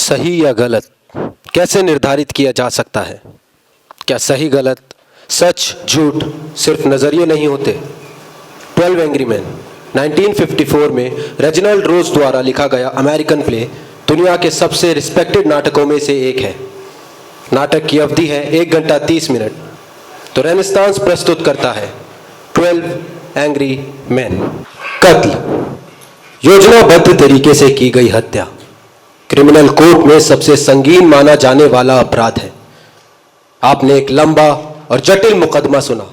सही या गलत कैसे निर्धारित किया जा सकता है? क्या सही गलत, सच झूठ सिर्फ नज़रिए नहीं होते? 12 एंग्री मैन 1954 में रेजिनाल्ड रोज द्वारा लिखा गया अमेरिकन प्ले दुनिया के सबसे रिस्पेक्टेड नाटकों में से एक है। नाटक की अवधि है 1 घंटा 30 मिनट। तो रेनेसांस प्रस्तुत करता है 12 एंग्री मैन। कत्ल, योजनाबद्ध तरीके से की गई हत्या क्रिमिनल कोर्ट में सबसे संगीन माना जाने वाला अपराध है। आपने एक लंबा और जटिल मुकदमा सुना।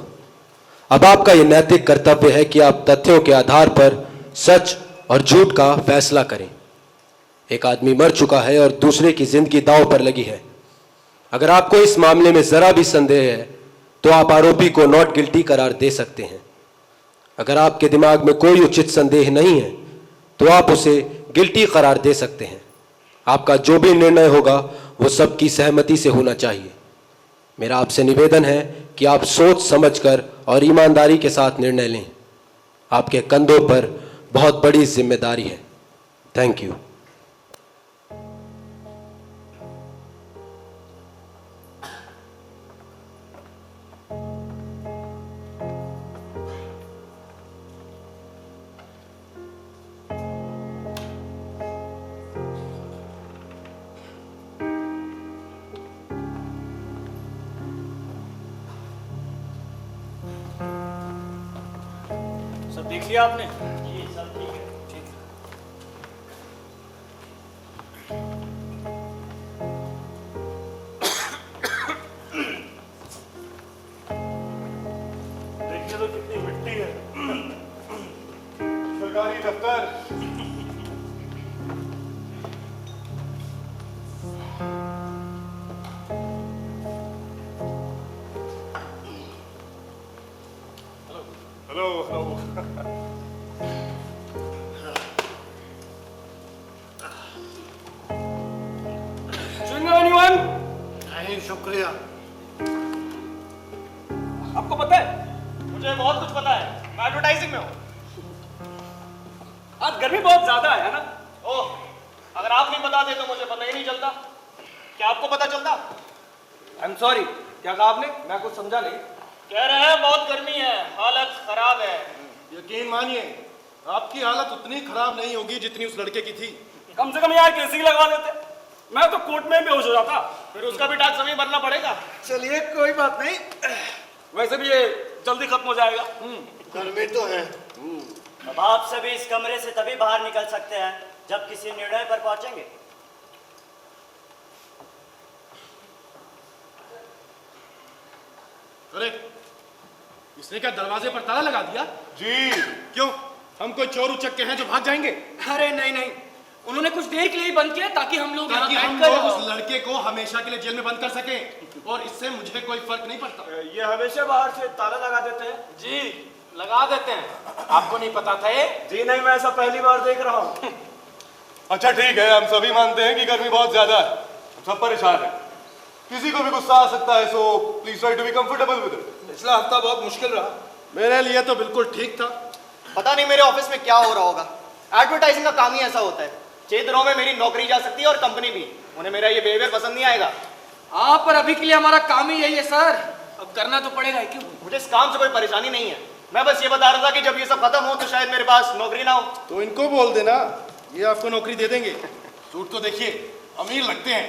अब आपका यह नैतिक कर्तव्य है कि आप तथ्यों के आधार पर सच और झूठ का फैसला करें। एक आदमी मर चुका है और दूसरे की जिंदगी दांव पर लगी है। अगर आपको इस मामले में जरा भी संदेह है तो आप आरोपी को नॉट गिल्टी करार दे सकते हैं। अगर आपके दिमाग में कोई उचित संदेह नहीं है तो आप उसे गिल्टी करार दे सकते हैं। आपका जो भी निर्णय होगा वो सबकी सहमति से होना चाहिए। मेरा आपसे निवेदन है कि आप सोच समझकर और ईमानदारी के साथ निर्णय लें। आपके कंधों पर बहुत बड़ी जिम्मेदारी है। Thank you. सब देख लिया आपने? जी सब ठीक है। ठीक है। देखिए तो कितनी मिट्टी है। सरकारी दफ्तर। Hello hello. नहीं, शुक्रिया। आपको पता है, मुझे बहुत कुछ पता है। मैं एडवर्टाइजिंग में हूँ। आज गर्मी बहुत ज्यादा है ना? ओह, अगर आप नहीं बताते तो मुझे पता ही नहीं चलता। क्या आपको पता चलता? आई एम सॉरी, क्या कहा आपने? मैं कुछ समझा नहीं। कह रहे हैं बहुत गर्मी है, हालत खराब है। यकीन मानिए, आपकी हालत उतनी खराब नहीं होगी जितनी उस लड़के की थी। कम से कम यार केसी लगवा देते। मैं तो कोर्ट में बेहोश हो जाता। फिर उसका भी टैक्स हमें भरना पड़ेगा। चलिए कोई बात नहीं। वैसे भी ये जल्दी खत्म हो जाएगा। गर्मी तो है। अब आप सभी इस कमरे से तभी बाहर निकल सकते हैं जब किसी निर्णय पर पहुंचेंगे। अरे, इसने क्या दरवाजे पर ताला लगा दिया? जी। क्यों? हम कोई चोर उचक्के हैं जो भाग जाएंगे? अरे नहीं नहीं, उन्होंने कुछ देर के लिए ही बंद किया ताकि हम लोग ताकि यहाँ हम बैठकर- लोग उस लड़के को हमेशा के लिए जेल में बंद कर सकें। और इससे मुझे कोई फर्क नहीं पड़ता। ये हमेशा बाहर से ताला लगा देते हैं। जी लगा देते हैं। आपको नहीं पता था ये? जी नहीं, मैं ऐसा पहली बार देख रहा हूँ। अच्छा ठीक है, हम सभी मानते हैं कि गर्मी बहुत ज्यादा है, हम सब परेशान हैं। किसी को भी गुस्सा आ सकता है, so please try to be comfortable with it. पिछला हफ्ता बहुत मुश्किल रहा। मेरे लिए तो बिल्कुल ठीक था। पता नहीं मेरे ऑफिस में क्या हो रहा होगा। एडवर्टाइजिंग का काम ही ऐसा होता है। 6 दिनों में मेरी नौकरी जा सकती है और कंपनी भी। उन्हें मेरा ये बिहेवियर पसंद नहीं आएगा। हाँ, पर अभी के लिए हमारा काम ही यही है सर। अब करना तो पड़ेगा ही। क्यों? मुझे इस काम से कोई परेशानी नहीं है। मैं बस ये बता रहा था कि जब ये सब खत्म हो तो शायद मेरे पास नौकरी ना हो। तो इनको बोल देना, ये आपको नौकरी दे देंगे। सूट तो देखिए, अमीर लगते हैं।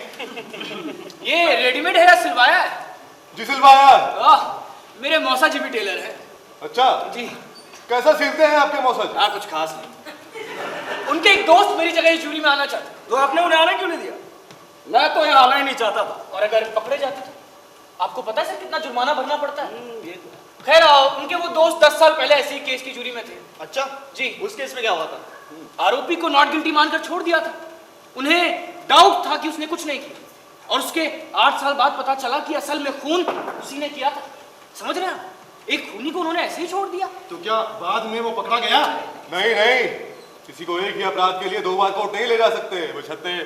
ये रेडीमेड है या सिलवाया है? जी सिलवाया। आह, मेरे मौसा जी भी टेलर है। अच्छा जी। कैसा सिलते हैं आपके मौसा जी? हाँ, कुछ खास नहीं। उनके एक दोस्त मेरी जगह इस जूरी में आना चाहते। तो आपने उन्हें आने क्यों नहीं दिया? मैं तो यहाँ आना ही नहीं चाहता था। और अगर पकड़े जाते तो आपको पता है सर कितना जुर्माना भरना पड़ता है? ये खैर, उनके वो दोस्त 10 साल पहले ऐसी केस की जूरी में थे। अच्छा जी। उस केस में क्या हुआ था? आरोपी को नॉट गिल्टी मानकर छोड़ दिया था। उन्हें डाउट था कि उसने कुछ नहीं किया और उसके 8 साल बाद पता चला कि असल में खून उसी ने किया था। समझ रहे हैं आप? एक खूनी को उन्होंने ऐसे ही छोड़ दिया। तो क्या बाद में वो पकड़ा गया? नहीं नहीं, किसी को एक ही अपराध के लिए 2 बार कोर्ट नहीं ले जा सकते, बशर्ते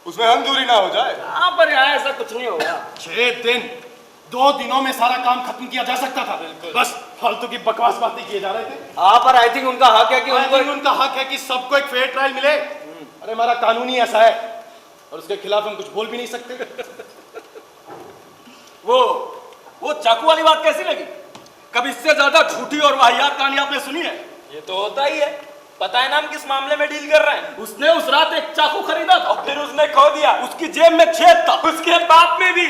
उसमें हम दूरी ना हो जाए। हाँ, पर यहाँ ऐसा कुछ नहीं होगा। 6 दिन, 2 दिनों में सारा काम खत्म किया जा सकता था। बस फालतू की बकवास बातें किए जा रहे थे। हाँ, पर आई थिंक उनका हक है कि उनका हक है कि सबको एक फेयर ट्रायल मिले। अरे हमारा कानून ही ऐसा है। और उसके खिलाफ हम कुछ बोल भी नहीं सकते। वो चाकू वाली बात कैसी लगी? कभी इससे ज्यादा झूठी और वाहियात कहानी आपने सुनी है? ये तो होता ही है। पता है ना हम किस मामले में डील कर रहे हैं? उसने उस रात एक चाकू खरीदा था, फिर उसने खो दिया। उसकी जेब में छेद था, उसके बाप में भी।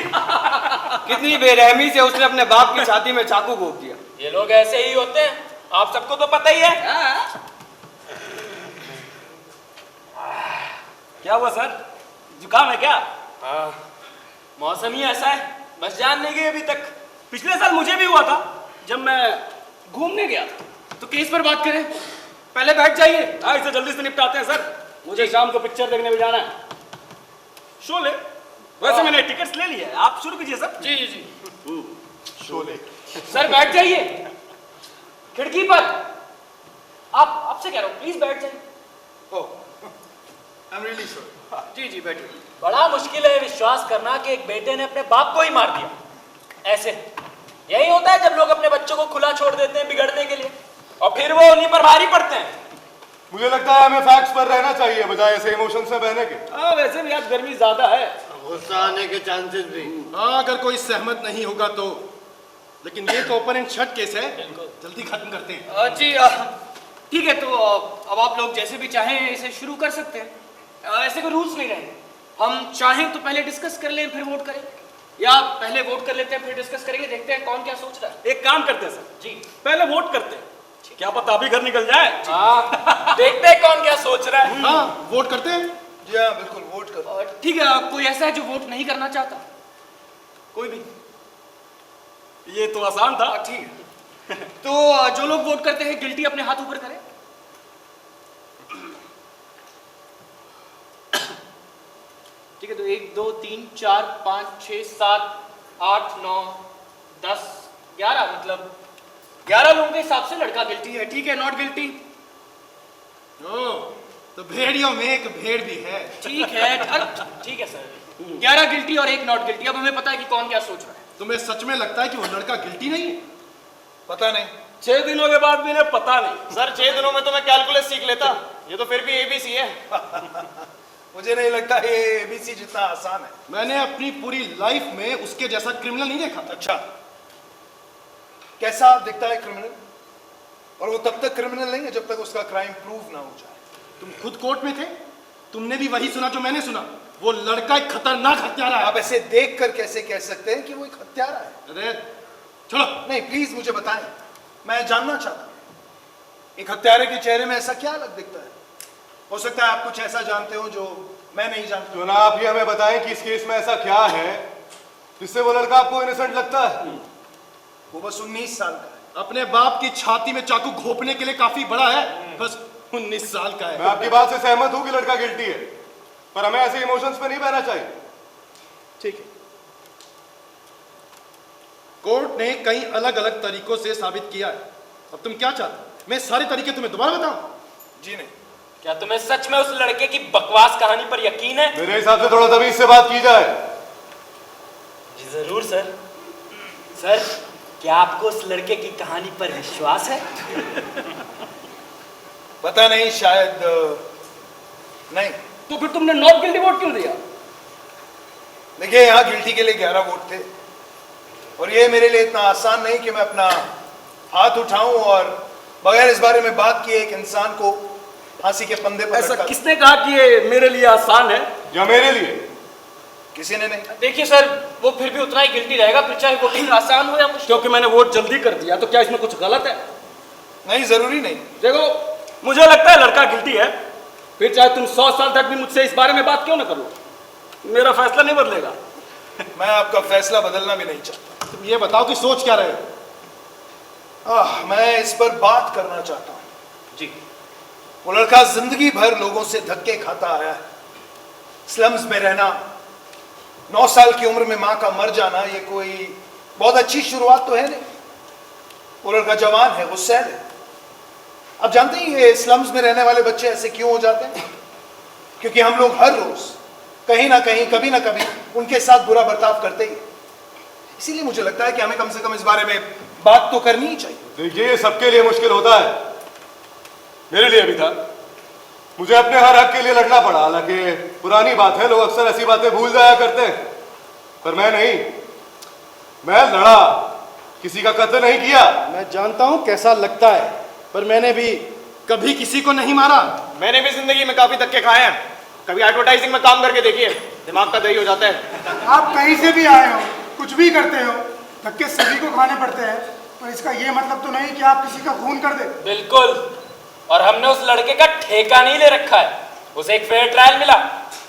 कितनी बेरहमी से उसने अपने बाप की छाती में चाकू घोंप दिया। ये लोग ऐसे ही होते हैं, आप सबको तो पता ही है। क्या हुआ सर? जुकाम है क्या? मौसम ही ऐसा है, बस जान नहीं गई अभी तक। पिछले साल मुझे भी हुआ था जब मैं घूमने गया था। तो केस पर बात करें, पहले बैठ जाइए। इसे जल्दी से निपटाते हैं सर, मुझे शाम को पिक्चर देखने भी जाना है। शोले, वैसे मैंने टिकट्स ले लिए, आप शुरू कीजिए सर। जी जी जी। शोले। सर बैठ जाइए खिड़की पर। आपसे कह रहा हूँ, प्लीज बैठ जाइए। I'm really sorry. जी जी बैठिए। बड़ा मुश्किल है विश्वास करना कि एक बेटे ने अपने बाप को ही मार दिया। ऐसे यही होता है जब लोग अपने बच्चों को खुला छोड़ देते हैं बिगड़ने के लिए, और फिर वो उन्हीं पर भारी पड़ते हैं। मुझे लगता है हमें फैक्ट्स पर रहना चाहिए बजाय ऐसे इमोशंस में बहने के। वैसे भी आज गर्मी ज्यादा है, गुस्सा आने के चांसेस भी। हाँ, अगर कोई सहमत नहीं होगा तो, लेकिन ये तो ओपन एंड शट केस है, जल्दी खत्म करते हैं। जी ठीक है, तो अब आप लोग जैसे भी चाहें इसे शुरू कर सकते हैं। ऐसे कोई रूल्स नहीं रहेंगे। हम चाहें तो पहले डिस्कस कर लें फिर वोट करें, या पहले वोट कर लेते हैं फिर डिस्कस करेंगे, देखते हैं कौन क्या सोच रहा है। एक काम करते हैं सर, जी पहले वोट करते हैं, क्या पता अभी घर निकल जाए। देखते हैं कौन क्या सोच रहा है। हाँ, वोट करते हैं। जी हाँ, बिल्कुल वोट करो। ठीक है, कोई ऐसा है जो वोट नहीं करना चाहता? कोई भी, ये तो आसान था। ठीक है, तो जो लोग वोट करते हैं गिल्टी अपने हाथ ऊपर करें। ठीक है, तो 1 2 3 4 5 6 7 8 9 10 11, मतलब 11 लोगों के हिसाब से लड़का गिल्टी है। ठीक है, नॉट गिल्टी। तो भेड़ियों में एक भेड़ भी है। ठीक है, ठीक है सर, 11 गिल्टी और 1 नॉट गिल्टी। अब हमें पता है कि कौन क्या सोच रहा है। तुम्हें सच में लगता है कि वो लड़का गिल्टी नहीं है? पता नहीं। 6 दिनों के बाद भी इन्हें पता नहीं। सर 6 दिनों में तो मैं कैलकुलस सीख लेता, ये तो फिर भी एबीसी है। मुझे नहीं लगता ये एबीसी जितना आसान है। मैंने अपनी पूरी लाइफ में उसके जैसा क्रिमिनल नहीं देखा। अच्छा, कैसा दिखता है क्रिमिनल? और वो तब तक क्रिमिनल नहीं है जब तक उसका क्राइम प्रूव ना हो जाए। तुम खुद कोर्ट में थे, तुमने भी वही सुना जो मैंने सुना। वो लड़का एक खतरनाक हत्यारा है। आप ऐसे देखकर कैसे कह सकते हैं कि वो एक हत्यारा है? अरे चलो। नहीं, प्लीज मुझे बताएं, मैं जानना चाहता हूं एक हत्यारे के चेहरे में ऐसा क्या अलग दिखता है? हो सकता है आप कुछ ऐसा जानते हो जो मैं नहीं जानता। क्यों ना आप ही हमें बताएं कि इस केस में ऐसा क्या है जिससे वो लड़का आपको इनोसेंट लगता है। वो बस 19 साल का है। अपने बाप की छाती में चाकू घोंपने के लिए काफी बड़ा है, बस 19 साल का है। मैं आपकी बात से सहमत हूं कि लड़का गिल्टी है, पर हमें ऐसे इमोशंस पे नहीं बहना चाहिए। ठीक है, कोर्ट ने कई अलग अलग तरीकों से साबित किया है। अब तुम क्या चाहते हो? मैं सारे तरीके तुम्हें दोबारा बताऊं? जी नहीं। क्या तुम्हें सच में उस लड़के की बकवास कहानी पर यकीन है? मेरे हिसाब से थोड़ा तमीज से बात की जाए। जी जरूर सर। सर क्या आपको उस लड़के की कहानी पर विश्वास है? पता नहीं, शायद नहीं। तो फिर तुमने नॉट गिल्टी वोट क्यों दिया? देखिए, यहाँ गिल्टी के लिए 11 वोट थे और ये मेरे लिए इतना आसान नहीं कि मैं अपना हाथ उठाऊं और बगैर इस बारे में बात किए एक इंसान को फांसी के फंदे पर ऐसा लटका दूं। किसने कहा कि ये मेरे लिए आसान है? या मेरे लिए? किसी ने नहीं। देखिए सर, वो फिर भी उतना ही गिल्टी रहेगा, फिर चाहे वोटिंग आसान हो या मुश्किल। क्योंकि मैंने वोट जल्दी कर दिया, तो क्या इसमें कुछ गलत है? नहीं, जरूरी नहीं। देखो, मुझे लगता है लड़का गिल्टी है, फिर चाहे तुम 100 साल तक भी मुझसे इस बारे में बात क्यों ना करो, मेरा फैसला नहीं बदलेगा। मैं आपका फैसला बदलना भी नहीं चाहता। तुम ये बताओ कि सोच क्या रहे हो? मैं इस पर बात करना चाहता हूं। जी। वो लड़का जिंदगी भर लोगों से धक्के खाता आया है, स्लम्स में रहना, 9 साल की उम्र में मां का मर जाना, ये कोई बहुत अच्छी शुरुआत तो है नहीं। वो लड़का जवान है, गुस्सैल है। अब जानते ही ये स्लम्स में रहने वाले बच्चे ऐसे क्यों हो जाते हैं? क्योंकि हम लोग हर रोज कहीं ना कहीं, कभी ना कभी उनके साथ बुरा बर्ताव करते ही। इसीलिए मुझे लगता है कि हमें कम से कम इस बारे में बात तो करनी ही चाहिए। देखिए, ये सबके लिए मुश्किल होता है, मेरे लिए भी था। मुझे अपने हर हक के लिए लड़ना पड़ा, हालांकि पुरानी बात है, लोग अक्सर ऐसी बातें भूल जाया करते हैं, पर मैं नहीं, मैं लड़ा, किसी का कत्ल नहीं किया। मैं जानता हूँ कैसा लगता है, पर मैंने भी कभी किसी को नहीं मारा। मैंने भी जिंदगी में काफी धक्के खाए हैं। कभी एडवर्टाइजिंग में काम करके देखिए, दिमाग का दही हो जाता है। आप कहीं से भी आए हो, कुछ भी करते हो, धक्के सभी को खाने पड़ते हैं, पर इसका ये मतलब तो नहीं कि आप किसी का खून कर दे। बिल्कुल, और हमने उस लड़के का ठेका नहीं ले रखा है, उसे एक फेयर ट्रायल मिला।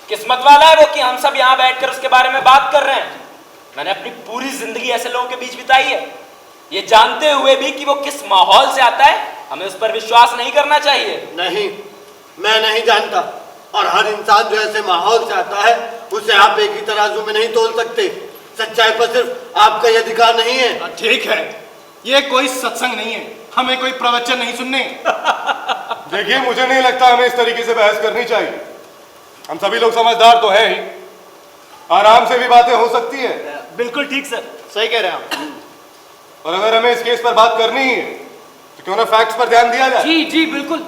किस्मत वाला है वो कि हम सब यहाँ बैठकर उसके बारे में बात कर रहे हैं। मैंने अपनी पूरी जिंदगी ऐसे लोगों के बीच बिताई है, ये जानते हुए भी कि वो किस माहौल से आता है, हमें उस पर विश्वास नहीं करना चाहिए। नहीं, मैं नहीं जानता, और हर इंसान जो ऐसे माहौल से आता है उसे आप एक ही तराजू में नहीं तोल सकते। सच्चाई पर सिर्फ आपका ये अधिकार नहीं है। ठीक है, ये कोई सत्संग नहीं है, हमें कोई प्रवचन नहीं सुनने। देखिए, मुझे नहीं लगता हमें इस तरीके से बहस करनी चाहिए। हम सभी लोग समझदार तो है ही, आराम से भी बातें हो सकती है। बिल्कुल ठीक सर, सही कह रहे हैं आप। और अगर हमें इस केस पर बात करनी है तो क्यों ना फैक्ट्स पर ध्यान दिया जाए। जी जी बिल्कुल,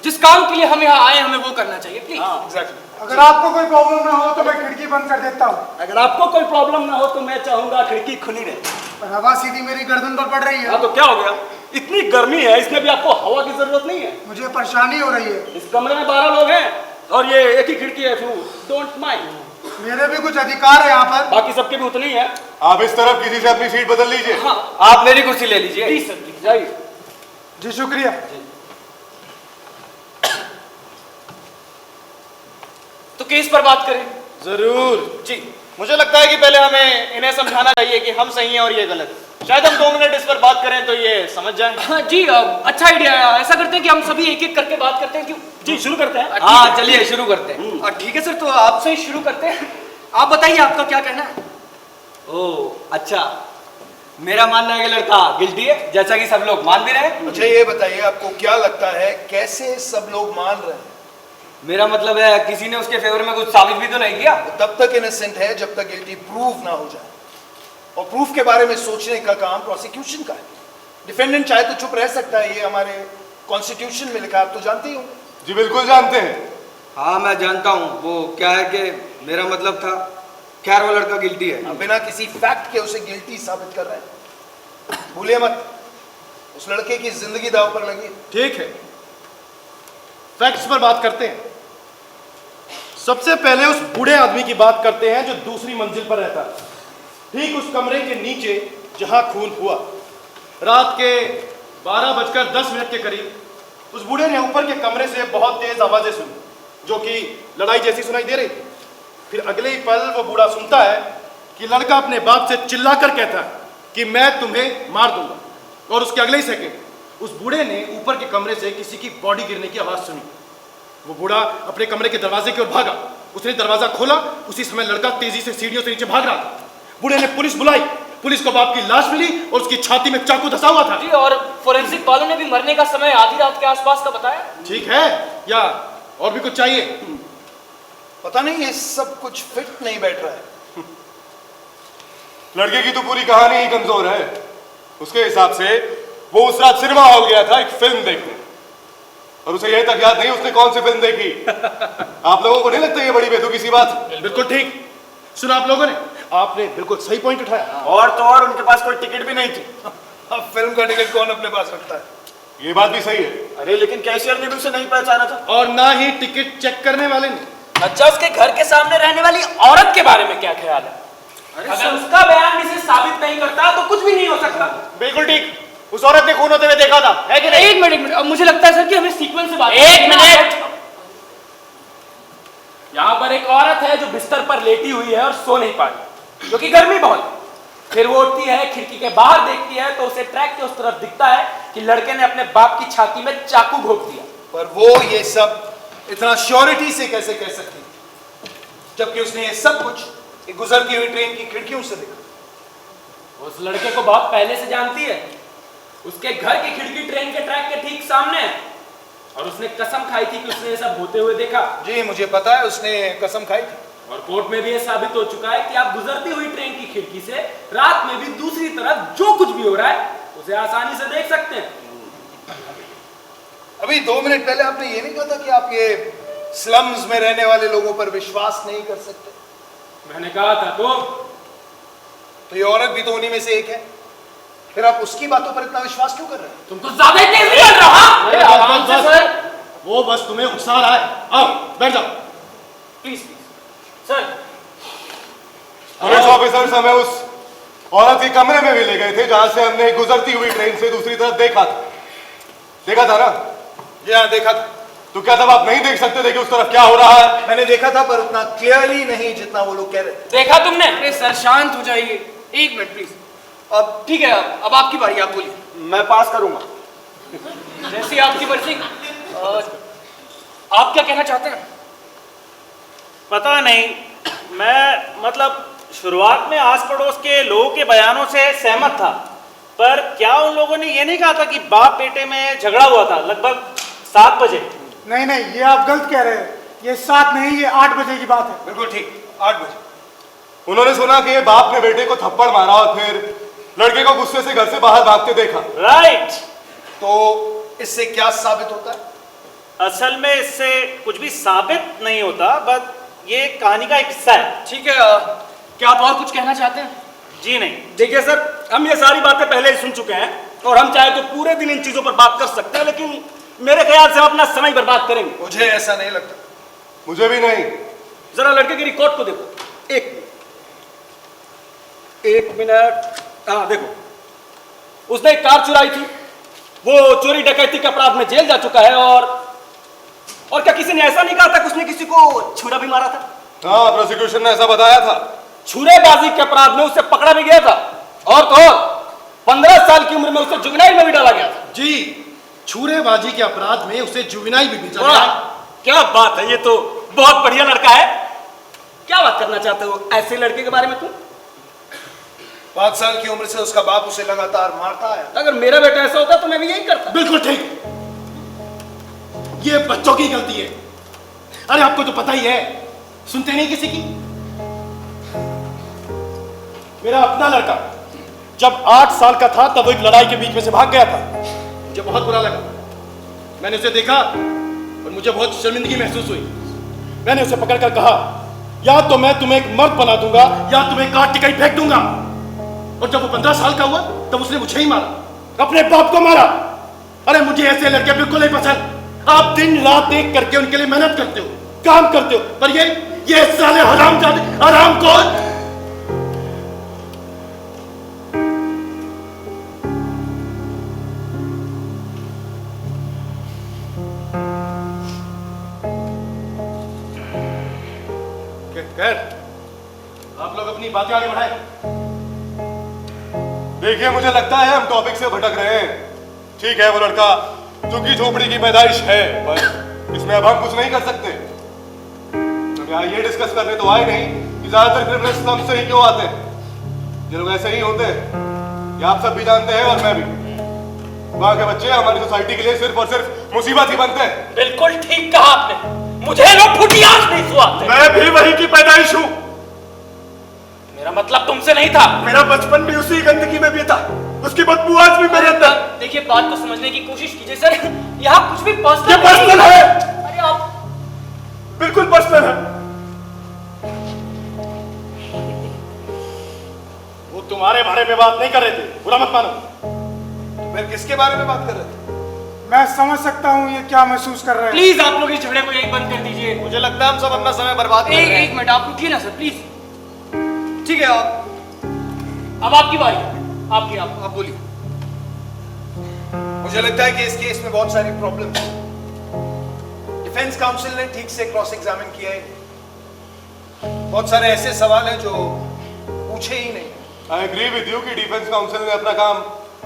जिस काम के लिए हम यहाँ आए हमें वो करना चाहिए प्लीज। एग्जैक्टली। अगर आपको कोई प्रॉब्लम ना हो तो मैं खिड़की बंद कर देता हूँ। अगर आपको कोई प्रॉब्लम ना हो तो मैं चाहूंगा खिड़की खुली रहे। पर हवा सीधी मेरी गर्दन पर पड़ रही है। हाँ तो क्या हो गया, इतनी गर्मी है, इसमें भी आपको हवा की जरूरत नहीं है। मुझे परेशानी हो रही है। इस कमरे में 12 लोग हैं और ये एक ही खिड़की है, डोंट माइंड। मेरे भी कुछ अधिकार है यहाँ पर। बाकी सबके भी उतने ही है। आप इस तरफ किसी से अपनी सीट बदल लीजिए। हाँ, आप मेरी कुर्सी ले लीजिए। प्लीज सर, प्लीज जाइए। जी शुक्रिया। तो केस पर बात करें। जरूर जी, मुझे लगता है कि पहले हमें इन्हें समझाना चाहिए कि हम सही हैं और ये गलत। शायद हम 2 मिनट इस पर बात करें तो ये समझ जाएं। हाँ जी, अच्छा आइडिया है। ऐसा करते हैं कि हम सभी एक एक करके बात करते हैं। क्यों? जी, शुरू करते हैं। हाँ चलिए शुरू करते हैं। ठीक है सर, तो आपसे ही शुरू करते हैं। आप बताइए आपका क्या कहना है। ओह अच्छा, मेरा मानना है कि लड़का गिल्टी है, जैसा कि सब लोग मान भी रहे हैं। अच्छा ये बताइए, आपको क्या लगता है कैसे सब लोग मान रहे हैं? मेरा मतलब है किसी ने उसके फेवर में कुछ साबित भी तो नहीं किया। वो तब तक इनोसेंट है जब तक गिल्टी प्रूव ना हो जाए, और प्रूफ के बारे में सोचने का काम प्रोसिक्यूशन का है। डिफेंडेंट चाहे तो चुप रह सकता है, ये हमारे कॉन्स्टिट्यूशन में लिखा है, आप तो जानते ही होंगे। जी बिल्कुल जानते हैं। हाँ मैं जानता हूँ, वो क्या है कि मेरा मतलब था, खैर वो लड़का गिल्टी है। आप बिना किसी फैक्ट के उसे गिल्टी साबित कर रहे हैं। भूलिए मत, उस लड़के की जिंदगी दांव पर लगी। ठीक है, फैक्ट्स पर बात करते हैं। सबसे पहले उस बूढ़े आदमी की बात करते हैं जो दूसरी मंजिल पर रहता है, ठीक उस कमरे के नीचे जहां खून हुआ। रात के 12:10 के करीब उस बूढ़े ने ऊपर के कमरे से बहुत तेज आवाजें सुनी, जो कि लड़ाई जैसी सुनाई दे रही थी। फिर अगले ही पल वो बूढ़ा सुनता है कि लड़का अपने बाप से चिल्लाकर कहता है कि मैं तुम्हें मार दूंगा, और उसके अगले ही सेकंड उस बूढ़े ने ऊपर के कमरे से किसी की बॉडी गिरने की आवाज सुनी। वो बूढ़ा अपने कमरे के दरवाजे की ओर भागा। उसने दरवाजा खोला, उसी समय लड़का तेजी से सीढ़ियों से नीचे भाग रहा था। बूढ़े ने पुलिस बुलाई। पुलिस को बाप की लाश मिली और उसकी छाती में चाकू धंसा हुआ था। जी, और फोरेंसिक वालों ने भी मरने का समय आधी रात के आसपास का बताया। ठीक है, या और भी कुछ चाहिए? पता नहीं, ये सब कुछ फिट नहीं बैठ रहा है। लड़के की तो पूरी कहानी ही कमजोर है। उसके हिसाब से वो उस रात सिनेमा हॉल गया था एक फिल्म देखने, और उसे यह तक याद नहीं उसने कौन सी फिल्म देखी। आप लोगों को नहीं लगता ये बड़ी बेतुकी सी बात? बिल्कुल ठीक सुना आप लोगों ने, आपने बिल्कुल सही पॉइंट उठाया। और तो और उनके पास कोई टिकट भी नहीं थी। अब फिल्म का टिकट कौन अपने पास रखता है? ये बात भी सही है। अरे लेकिन कैशियर ने भी उसे नहीं पहचाना था, और ना ही टिकट चेक करने वाले ने। अच्छा, उसके घर के सामने रहने वाली औरत के बारे में क्या ख्याल है? अगर उसका बयान इसे साबित नहीं करता तो कुछ भी नहीं हो सकता। बिल्कुल ठीक, उस औरत ने खून होते हुए देखा था, है कि नहीं? एक मिनट, अब मुझे लगता है सर कि हमें सीक्वेंस से बात एक मिनट, यहाँ पर एक औरत है जो बिस्तर पर लेटी हुई है और सो नहीं पा रही, क्योंकि गर्मी बहुत है। फिर वो उठती है, खिड़की के बाहर देखती है तो उसे ट्रैक के उस तरफ दिखता है कि लड़के ने अपने बाप की छाती में चाकू घोंप दिया। पर वो ये सब इतना श्योरिटी से कैसे कह सकती, जबकि उसने ये सब कुछ एक गुजरती हुई ट्रेन की खिड़कियों से देखा। उस लड़के को बहुत पहले से जानती है। उसके घर की खिड़की ट्रेन के ट्रैक के ठीक सामने है, और उसने कसम खाई थी कि उसने ये सब होते हुए देखा। जी मुझे पता है, उसने कसम खाई थी। और कोर्ट में भी ये साबित हो चुका है कि आप गुजरती हुई ट्रेन की खिड़की से रात में भी दूसरी तरफ जो कुछ भी हो रहा है उसे आसानी से देख सकते हैं। अभी 2 मिनट पहले आपने ये नहीं कहा था कि आप ये स्लम्स में रहने वाले लोगों पर विश्वास नहीं कर सकते? मैंने कहा था तो ये औरत भी तो उन्हीं में से एक है, फिर आप उसकी बातों पर इतना विश्वास क्यों कर रहे हैं? तुम कुछ ज्यादा ही तेज निकल रहा। अरे आराम से सर, वो बस तुम्हें गुस्सा आ रहा है। आओ बैठ जाओ। Please sir. पुलिस ऑफिसर्स हमें उस औरत के कमरे में भी ले गए थे जहां से हमने गुजरती हुई ट्रेन से दूसरी तरफ देखा था ना? जी हाँ, देखा था। तो क्या तब आप नहीं देख सकते थे कि उस तरफ क्या हो रहा है? मैंने देखा था, पर उतना क्लियरली नहीं जितना वो लोग कह रहे थे। देखा तुमने? अरे सर शांत हो जाइए, एक मिनट प्लीज। अब ठीक है, अब आपकी बारी, आप बोलिए। मैं पास करूंगा। जैसी आपकी मर्जी। आप क्या कहना चाहते हैं? पता नहीं, मैं मतलब शुरुआत में आस पड़ोस के लोगों के बयानों से सहमत था, पर क्या उन लोगों ने ये नहीं कहा था कि बाप बेटे में झगड़ा हुआ था लगभग 7 बजे? नहीं नहीं, ये आप गलत कह रहे हैं। ये 7 नहीं, ये 8 बजे की बात है। बिल्कुल ठीक, 8 बजे। उन्होंने सुना कि ये बाप ने बेटे को थप्पड़ मारा और फिर लड़के को गुस्से से घर से बाहर भागते देखा। राइट। तो इससे क्या साबित होता है? असल में इससे कुछ भी साबित नहीं होता, बस ये कहानी का एक हिस्सा है। ठीक है, क्या आप और कुछ कहना चाहते हैं? जी नहीं। देखिए सर, हम ये सारी बातें पहले ही सुन चुके हैं और हम चाहे तो पूरे दिन इन चीजों पर बात कर सकते हैं, लेकिन मेरे ख्याल से हम अपना समय बर्बाद करेंगे। मुझे ऐसा नहीं लगता। मुझे भी नहीं। जरा लड़के की रिकॉर्ड को देखो। एक मिनट। हाँ देखो, उसने एक कार चुराई थी, वो चोरी डकैती के अपराध में जेल जा चुका है। और क्या किसी ने ऐसा नहीं कहा था कि उसने किसी को छुरा भी मारा था? हाँ, प्रोसिक्यूशन ने ऐसा बताया था। छुरेबाजी के अपराध में उसे पकड़ा भी गया था, और तो और 15 साल की उम्र में उसे जुगनाइल में भी डाला गया था। जी, छुरेबाजी के अपराध में उसे जुवेनाइल भी भेजा वाह, गया। क्या बात है, ये तो बहुत बढ़िया लड़का है। क्या बात करना चाहते हो ऐसे लड़के के बारे में तुम? 5 साल की उम्र से उसका बाप उसे लगातार मारता है। अगर मेरा बेटा ऐसा होता तो मैं भी यही करता। बिल्कुल ठीक, ये बच्चों की गलती है। अरे आपको तो पता ही है, सुनते नहीं किसी की। मेरा अपना लड़का जब 8 साल का था तब वो एक लड़ाई के बीच में से भाग गया था। मुझे बहुत बुरा लगा, मैंने उसे देखा और मुझे बहुत शर्मिंदगी महसूस हुई। मैंने उसे पकड़कर कहा, या तो मैं तुम्हें एक मर्द बना दूंगा या तुम्हें काट के कहीं फेंक दूंगा। और जब वो 15 साल का हुआ तब उसने मुझे ही मारा, अपने बाप को मारा। अरे मुझे ऐसे लड़के बिल्कुल नहीं पसंद। आप दिन रात एक करके उनके लिए मेहनत करते हो, काम करते हो, पर ये साले हरामजादे, हरामखोर। खैर, आप लोग अपनी बातें आगे बढ़ाएं। देखिए, मुझे लगता है हम टॉपिक से भटक रहे हैं। ठीक है, वो लड़का झुग्गी झोपड़ी की पैदाइश है, पर इसमें अब हम कुछ नहीं कर सकते। हम यहाँ ये डिस्कस करने तो आए नहीं कि ज्यादातर क्रिमिनल स्लम से ही क्यों आते हैं। ये लोग ऐसे ही होते हैं, ये आप सब भी जानते हैं और मैं भी। वहाँ के बच्चे हमारी सोसाइटी के लिए सिर्फ और सिर्फ मुसीबत ही बनते हैं। बिल्कुल ठीक कहा आपने, मुझे लोग फुटी आंख नहीं सुहाते। मैं भी वही की पैदाइश हूँ। मेरा मतलब तुमसे नहीं था। मेरा बचपन भी उसी गंदगी में बीता, उसकी बदबू आज भी मेरे अंदर। देखिए, बात को समझने की कोशिश कीजिए सर। यहाँ कुछ भी पर्सनल ये पर्सनल है। अरे आप बिल्कुल पर्सनल है। वो तुम्हारे बारे में बात नहीं कर रहे थे, बुरा मत मानो। तो फिर किसके बारे में बात कर रहे थे? मैं समझ सकता हूँ ये क्या महसूस कर रहे हैं। प्लीज आप लोग इस झगड़े को यही बंद कर दीजिए। मुझे लगता है हम सब अपना समय बर्बाद कर रहे हैं। एक मिनट, आप रुकिए ना सर प्लीज। ठीक है, अब आपकी बारी, आप बोलिए। मुझे लगता है कि इस केस में बहुत सारी प्रॉब्लम है। डिफेंस काउंसिल ने ठीक से क्रॉस एग्जामिन किया है। बहुत सारे ऐसे सवाल हैं जो पूछे ही नहीं। आई एग्री विद यू कि डिफेंस काउंसिल ने अपना काम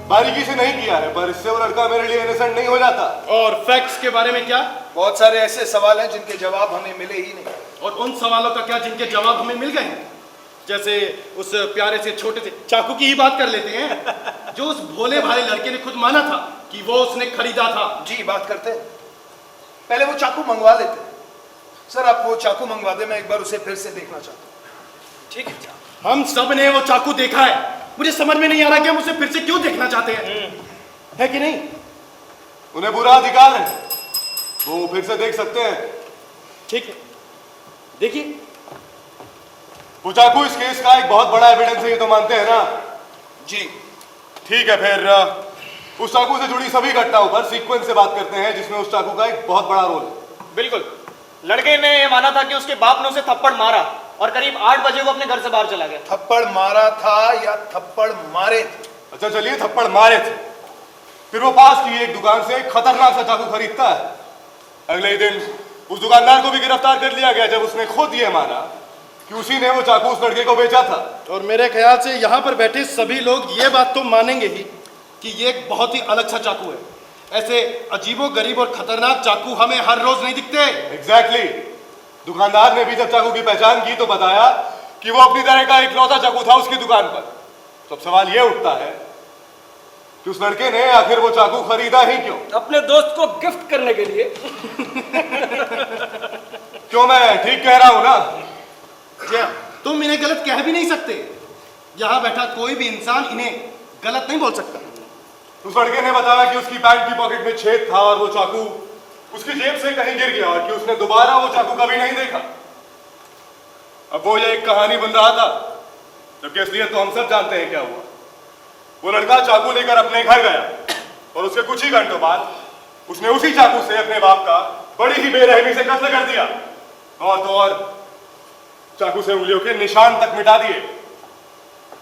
बारीकी से नहीं किया है, पर इससे वो लड़का मेरे लिए इनोसेंट नहीं हो जाता। और फैक्ट्स के बारे में क्या? बहुत सारे ऐसे सवाल हैं जिनके जवाब हमें मिले ही नहीं। और उन सवालों का क्या जिनके जवाब हमें मिल गए हैं? जैसे उस प्यारे से छोटे से चाकू की ही बात कर लेते हैं, जो उस भोले भाले लड़के ने खुद माना था कि वो उसने खरीदा था। जी, बात करते हैं। पहले वो चाकू मंगवा लेते हैं। सर, आप वो चाकू मंगवा दे, मैं एक बार उसे फिर से देखना चाहता हूँ। ठीक है, हम सब ने वो चाकू देखा है, मुझे समझ में नहीं आ रहा कि हम उसे फिर से क्यों देखना चाहते हैं, है कि नहीं? उन्हें पूरा अधिकार है, वो फिर से देख सकते हैं। ठीक है, देखिए वो चाकू इस केस का एक बहुत बड़ा एविडेंस है, ये तो मानते हैं ना? जी। ठीक है, फिर उस चाकू से जुड़ी सभी घटनाओं पर सीक्वेंस से बात करते हैं, जिसमें उस चाकू का एक बहुत बड़ा रोल है। बिल्कुल। लड़के ने ये माना था कि उसके बाप ने उसे थप्पड़ मारा और करीब 8 बजे को अपने घर से बाहर चला गया। थप्पड़ मारा था या थप्पड़ मारे थे? अच्छा चलिए, थप्पड़ मारे थे। फिर वो पास की एक दुकान से एक खतरनाक सा चाकू खरीदता है। अगले ही दिन उस दुकानदार को भी गिरफ्तार कर लिया गया, जब उसने खुद ये माना कि उसी ने वो चाकू उस लड़के को बेचा था। और मेरे ख्याल से यहाँ पर बैठे सभी लोग ये बात तो मानेंगे ही कि ये एक बहुत ही अलग सा चाकू है। ऐसे अजीबो गरीब और खतरनाक चाकू हमें हर रोज नहीं दिखते। एग्जैक्टली। दुकानदार ने भी जब चाकू की पहचान की तो बताया कि वो अपनी तरह का इकलौता चाकू था उसकी दुकान पर। तो अब सवाल ये उठता है कि उस लड़के ने आखिर वो चाकू खरीदा ही क्यों? अपने दोस्त को गिफ्ट करने के लिए। क्यों, मैं ठीक कह रहा हूं ना? जी हाँ, तुम इन्हें गलत कह भी नहीं सकते। यहाँ बैठा कोई भी इंसान इन्हें गलत नहीं बोल सकता। उस लड़के ने बताया कि उसकी पैंट की पॉकेट में छेद था और वो चाकू उसकी जेब से कहीं गिर गया और कि उसने दोबारा वो चाकू कभी नहीं देखा। अब वो ये एक कहानी बन रहा था, जबकि असलियत तो हम सब जानते हैं क्या हुआ। वो लड़का चाकू लेकर अपने घर गया और उसके कुछ ही घंटों बाद उसने उसी चाकू से अपने बाप का बड़ी ही बेरहमी से कत्ल कर दिया, और तो और चाकू से उंगलियों के निशान तक मिटा दिए।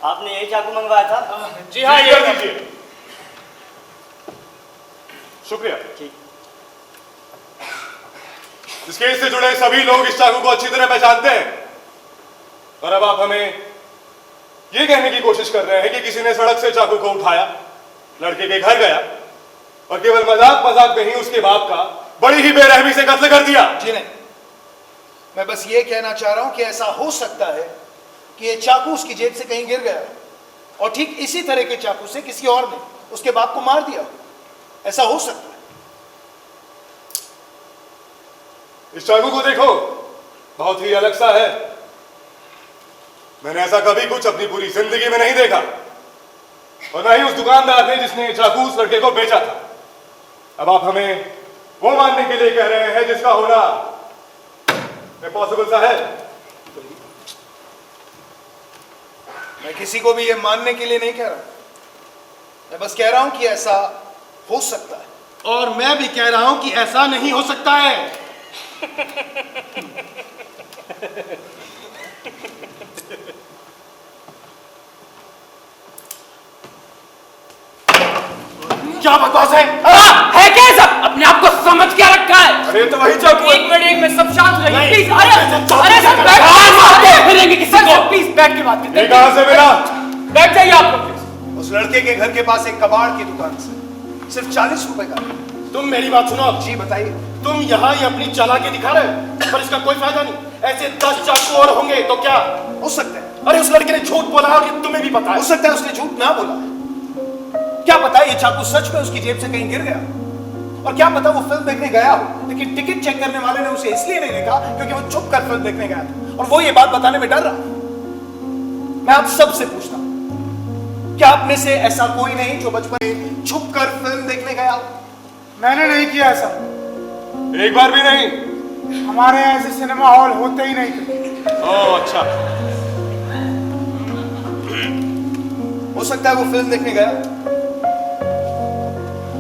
आपने यही चाकू मंगवाया था? जी हाँ, कर दीजिए। शुक्रिया। ठीक। इस केस से जुड़े सभी लोग इस चाकू को अच्छी तरह पहचानते हैं, और अब आप हमें यह कहने की कोशिश कर रहे हैं कि किसी ने सड़क से चाकू को उठाया, लड़के के घर गया और केवल मजाक मजाक में ही उसके बाप का बड़ी ही बेरहमी से कत्ल कर दिया। जी नहीं, मैं बस ये कहना चाह रहा हूं कि ऐसा हो सकता है कि ये चाकू उसकी जेब से कहीं गिर गया और ठीक इसी तरह के चाकू से किसी और ने उसके बाप को मार दिया। ऐसा हो सकता है। इस चाकू को देखो, बहुत ही अलग सा है। मैंने ऐसा कभी कुछ अपनी पूरी जिंदगी में नहीं देखा, और ना ही उस दुकानदार ने जिसने चाकू उस लड़के को बेचा था। अब आप हमें वो मानने के लिए कह रहे हैं जिसका होना इम्पॉसिबल सा है। मैं किसी को भी ये मानने के लिए नहीं कह रहा, मैं बस कह रहा हूं कि ऐसा हो सकता है। और मैं भी कह रहा हूं कि ऐसा नहीं हो सकता है। क्या बकवास है? है क्या सब? अपने आप को समझ क्या रखा है? अरे तो वही चाकू। एक मिनट सब शांत हो जाइए प्लीज। अरे सर बैठ फिरेंगे किसी को, प्लीज बैठ के बात ये कहां से मिला? बैठ जाइए आप लोग प्लीज। उस लड़के के घर के पास एक कबाड़ की दुकान से सिर्फ 40 रुपए का। तुम मेरी बात सुनो। जी बताइए। तुम यहाँ ये अपनी चालाकी दिखा रहे हो, पर इसका कोई फायदा नहीं। ऐसे 10 चाकू और होंगे तो क्या हो सकता है? अरे उस लड़के ने झूठ बोला और ये तुम्हें भी पता है। हो सकता है उसने झूठ ना बोला। क्या पता ये चाकू सच में उसकी जेब से कहीं गिर गया, और क्या पता वो फिल्म देखने गया हो, लेकिन टिकट चेक करने वाले ने उसे इसलिए नहीं देखा क्योंकि वो चुप कर फिल्म देखने गया था और वो ये बात बताने में डर रहा। मैं आप सबसे पूछता हूं, क्या आप में से ऐसा कोई नहीं जो बचपन में छुप कर फिल्म देखने गया हो? मैंने नहीं किया ऐसा। एक बार भी नहीं? हमारे यहाँ ऐसे सिनेमा हॉल होते ही नहीं थे। ओह अच्छा। हो सकता है वो फिल्म देखने गया,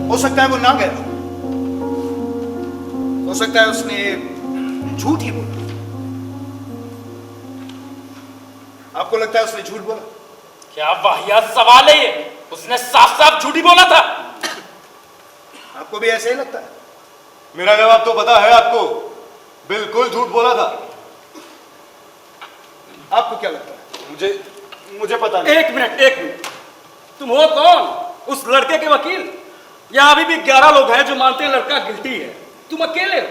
हो सकता है वो ना गया, हो सकता है उसने झूठ ही बोला। आपको लगता है उसने झूठ बोला? क्या वाहियात सवाल है ये? उसने साफ साफ झूठी बोला था। आपको भी ऐसे ही लगता है? मेरा जवाब तो पता है आपको, बिल्कुल झूठ बोला था। आपको क्या लगता है? मुझे पता नहीं। एक मिनट, तुम हो कौन? उस लड़के के वकील? यहाँ अभी भी 11 लोग हैं जो मानते हैं लड़का गिल्टी है। तुम अकेले हो।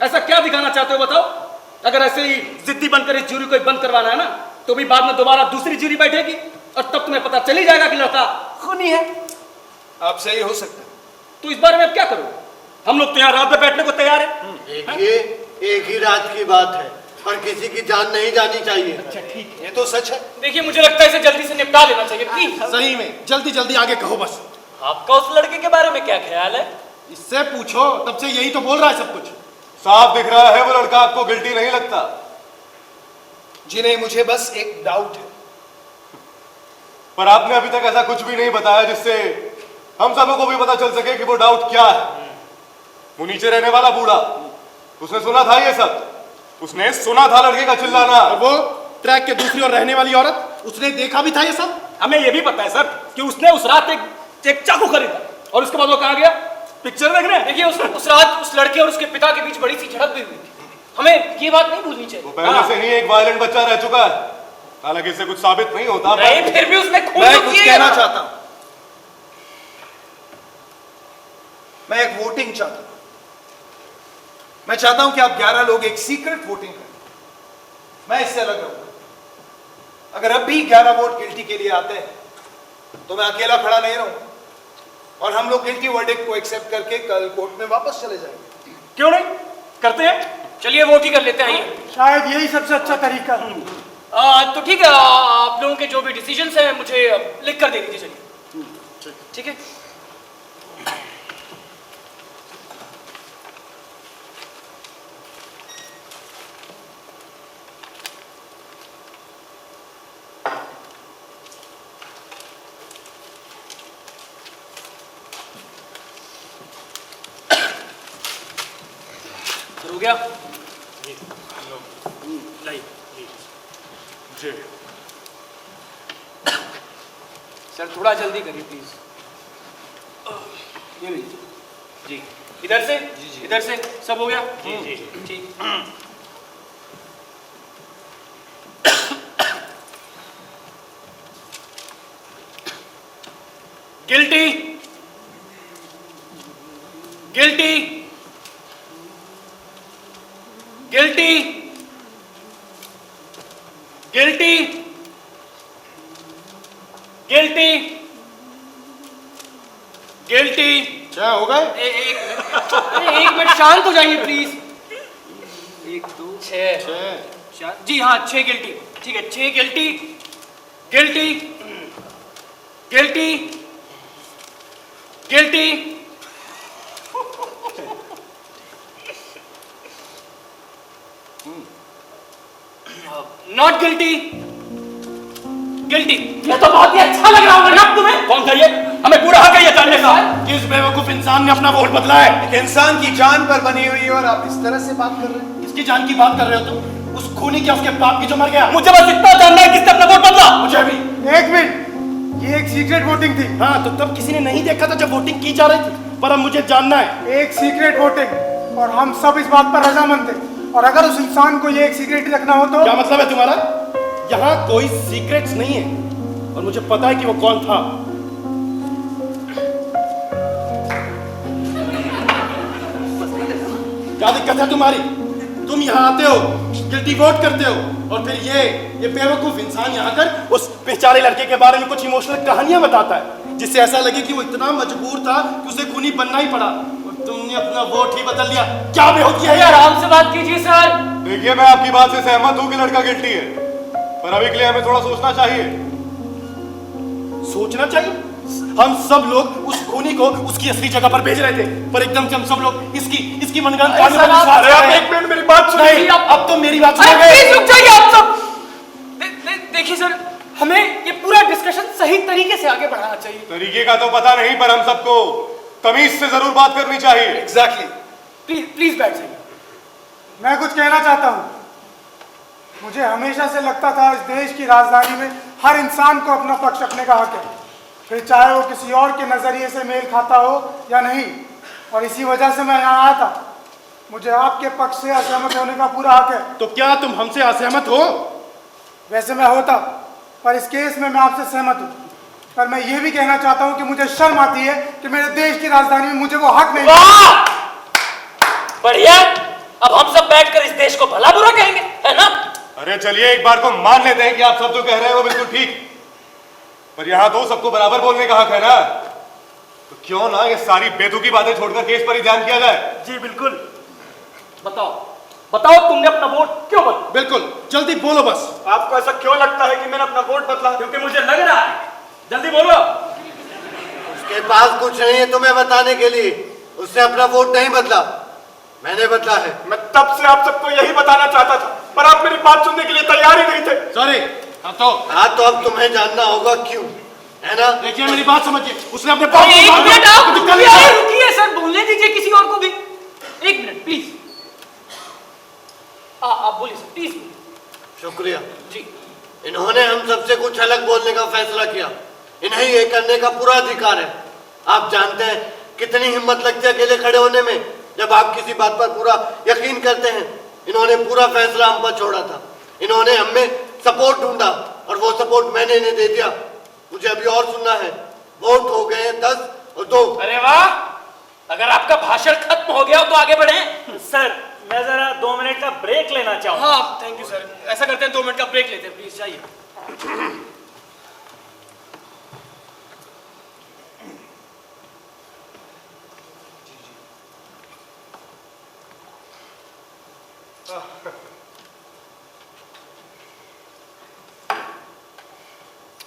ऐसा क्या दिखाना चाहते हो बताओ? अगर ऐसे ही जिद्दी बनकर इस जूरी को बंद करवाना है ना, तो भी बाद में दोबारा दूसरी जूरी बैठेगी और तब तुम्हें पता चल ही जाएगा कि लड़का खूनी है। आप सही हो सकता है। तो इस बारे में अब क्या करोगे? हम लोग तो यहाँ रात में बैठने को तैयार हैं। देखिए, एक ही रात की बात है और किसी की जान नहीं जानी चाहिए। अच्छा ठीक ये तो सच है। देखिए मुझे लगता है इसे जल्दी से निपटा लेना चाहिए प्लीज। सही में जल्दी जल्दी आगे कहो बस। आपका उस लड़के के बारे में क्या ख्याल है? इससे पूछो, तब से यही तो बोल रहा है सब कुछ। साफ दिख रहा है वो लड़का आपको गिल्टी नहीं लगता। जिन्हें मुझे बस एक डाउट है। पर आपने अभी तक ऐसा कुछ भी नहीं बताया जिससे हम सबों को भी पता चल सके कि वो डाउट क्या है। वो नीचे रहने वाला बूढ़ा, उसने सुना था ये सब, उसने सुना था लड़के का चिल्लाना। और वो ट्रैक के दूसरी ओर रहने वाली औरत, उसने देखा भी था ये सब। हमें ये भी पता है सर कि उसने उस रात एक चाकू खरीदा और उसके बाद वो कहाँ गया? पिक्चर देखने। देखिए उस रात उस लड़के और उसके पिता के बीच बड़ी सी झड़प भी हुई थी। हमें ये बात नहीं भूलनी चाहिए। वो पहले से ही एक वायलेंट बच्चा रह चुका है, हालांकि इससे कुछ साबित नहीं होता। नहीं, फिर भी उसने खून मैं तो कुछ किया कहना ना। चाहता हूं। मैं एक वोटिंग चाहता हूं। मैं चाहता हूं कि आप 11 लोग एक सीक्रेट वोटिंग करें। मैं इससे अलग रहूंगा। अगर अब भी 11 वोट गिल्टी के लिए आते हैं तो मैं अकेला खड़ा नहीं रहूंगा और हम लोग गिल्टी वर्डिक्ट को एक्सेप्ट करके कल कोर्ट में वापस चले जाएंगे। क्यों नहीं करते हैं? चलिए वोट ही कर लेते हैं। आइए। शायद यही सबसे अच्छा तरीका है। तो ठीक है, आप लोगों के जो भी डिसीजंस हैं मुझे लिख कर दे दीजिए। चलिए ठीक है। हो गया? सर थोड़ा जल्दी करिए प्लीज। ये लीजिए जी। इधर से इधर से सब हो गया? जी ठीक। Guilty guilty guilty guilty guilty guilty. क्या हो गए? एक मिनट शांत हो जाइए प्लीज। 1 2 6 जी हाँ 6 गिल्टी। ठीक है 6 guilty guilty guilty guilty not guilty guilty. ये तो बहुत ही अच्छा लग रहा होगा ना तुम्हें? कौन था ये? हमें पूरा हक है ये जानने का। किस बेवकूफ इंसान ने अपना वोट बदला है? एक इंसान की जान पर बनी हुई है और आप इस तरह से बात कर रहे हैं। किसकी जान की बात कर रहे हो तुम? उस खूनी क्या, उसके बाप की जो मर गया? मुझे बस इतना जानना है किसने अपना वोट बदला। मुझे भी। एक मिनट, ये एक सीक्रेट वोटिंग थी। हाँ तो तब किसी ने नहीं देखा था जब वोटिंग की जा रही थी, पर अब मुझे जानना है। एक सीक्रेट वोटिंग और हम सब इस बात पर रजामंद थे। और अगर उस इंसान को ये एक सीक्रेट रखना हो तो क्या मतलब है तुम्हारा? यहाँ कोई सीक्रेट्स नहीं है और मुझे पता है कि वो कौन था। क्या दिक्कत है तुम्हारी? तुम यहाँ आते हो, गिल्टी वोट करते हो और फिर ये बेवकूफ इंसान यहाँ कर उस बेचारे लड़के के बारे में कुछ इमोशनल कहानियां बताता है जिससे ऐसा लगे कि वो इतना मजबूर था कि उसे खूनी बनना ही पड़ा और तुमने अपना वोट ही बदल लिया। क्या बेहोदी है यार? आराम से बात कीजिए सर। देखिए मैं आपकी बात से सहमत हूं कि लड़का गिल्टी है, पर अभी के लिए हमें थोड़ा सोचना चाहिए। सोचना चाहिए? हम सब लोग उस खूनी को उसकी असली जगह पर भेज रहे थे, पर एकदम से हम सब लोग इसकी मनगढ़ंत कहानी पर विश्वास कर रहे हैं। एक मिनट मेरी बात सुनिए। अब तो मेरी बात प्लीज सुनिए। रुक जाइए आप सब। देखिए सर, हमें ये पूरा डिस्कशन सही तरीके से आगे बढ़ाना चाहिए। तरीके का तो पता नहीं, पर हम सबको तमीज से जरूर बात करनी चाहिए। एग्जैक्टली। प्लीज बैठ जाइए। मैं कुछ कहना चाहता हूँ। मुझे हमेशा से लगता था इस देश की राजधानी में हर इंसान को अपना पक्ष रखने का हक है, फिर चाहे वो किसी और के नजरिए से मेल खाता हो या नहीं। और इसी वजह से मैं यहाँ आया था। मुझे आपके पक्ष से असहमत होने का पूरा हक है। तो क्या तुम हमसे असहमत हो? वैसे मैं होता, पर इस केस में मैं आपसे सहमत हूँ। पर मैं ये भी कहना चाहता हूँ कि मुझे शर्म आती है कि मेरे देश की राजधानी में मुझे वो हक नहीं। बढ़िया, अब हम सब बैठकर इस देश को भला बुरा कहेंगे, है ना? अरे चलिए एक बार को मान लेते हैं कि आप सब जो कह रहे हैं वो बिल्कुल ठीक, पर यहाँ तो सबको बराबर बोलने का हक है ना। तो क्यों ना ये सारी बेतुकी बातें छोड़कर केस पर ही ध्यान किया जाए। जी बिल्कुल। बताओ तुमने अपना वोट क्यों बदला? बिल्कुल, जल्दी बोलो बस। आपको ऐसा क्यों लगता है कि मैंने अपना वोट बदला? क्योंकि मुझे लग रहा है। जल्दी बोलो। उसके पास कुछ नहीं है तुम्हें बताने के लिए। उसने अपना वोट नहीं बदला। मैंने बदला है। मैं तब से आप सबको यही बताना चाहता था, पर आप मेरी बात सुनने के लिए तैयार ही नहीं थे। सॉरी। हाँ तो अब तुम्हें जानना होगा क्यों, है ना? देखिए मेरी बात समझिए, उसने अपने एक मिनट आप रुकिए सर, बोलने दीजिए किसी और को भी। एक मिनट प्लीज। आप बोलिए सर, प्लीज। शुक्रिया जी। इन्होंने हम सबसे कुछ अलग बोलने का फैसला किया। इन्हें ये करने का पूरा अधिकार है। आप जानते हैं कितनी हिम्मत लगती है अकेले खड़े होने में जब आप किसी बात पर पूरा यकीन करते हैं। इन्होंने पूरा फैसला हम पर छोड़ा था। इन्होंने हमें सपोर्ट ढूंढा और वो सपोर्ट मैंने इन्हें दे दिया। मुझे अभी और सुनना है। वोट हो गए 10 और 2। अरे वाह, अगर आपका भाषण खत्म हो गया हो तो आगे बढ़े। सर मैं जरा 2 मिनट का ब्रेक लेना चाहूंगा। हाँ थैंक यू सर, ऐसा करते हैं 2 मिनट का ब्रेक लेते हैं, प्लीज जाइए।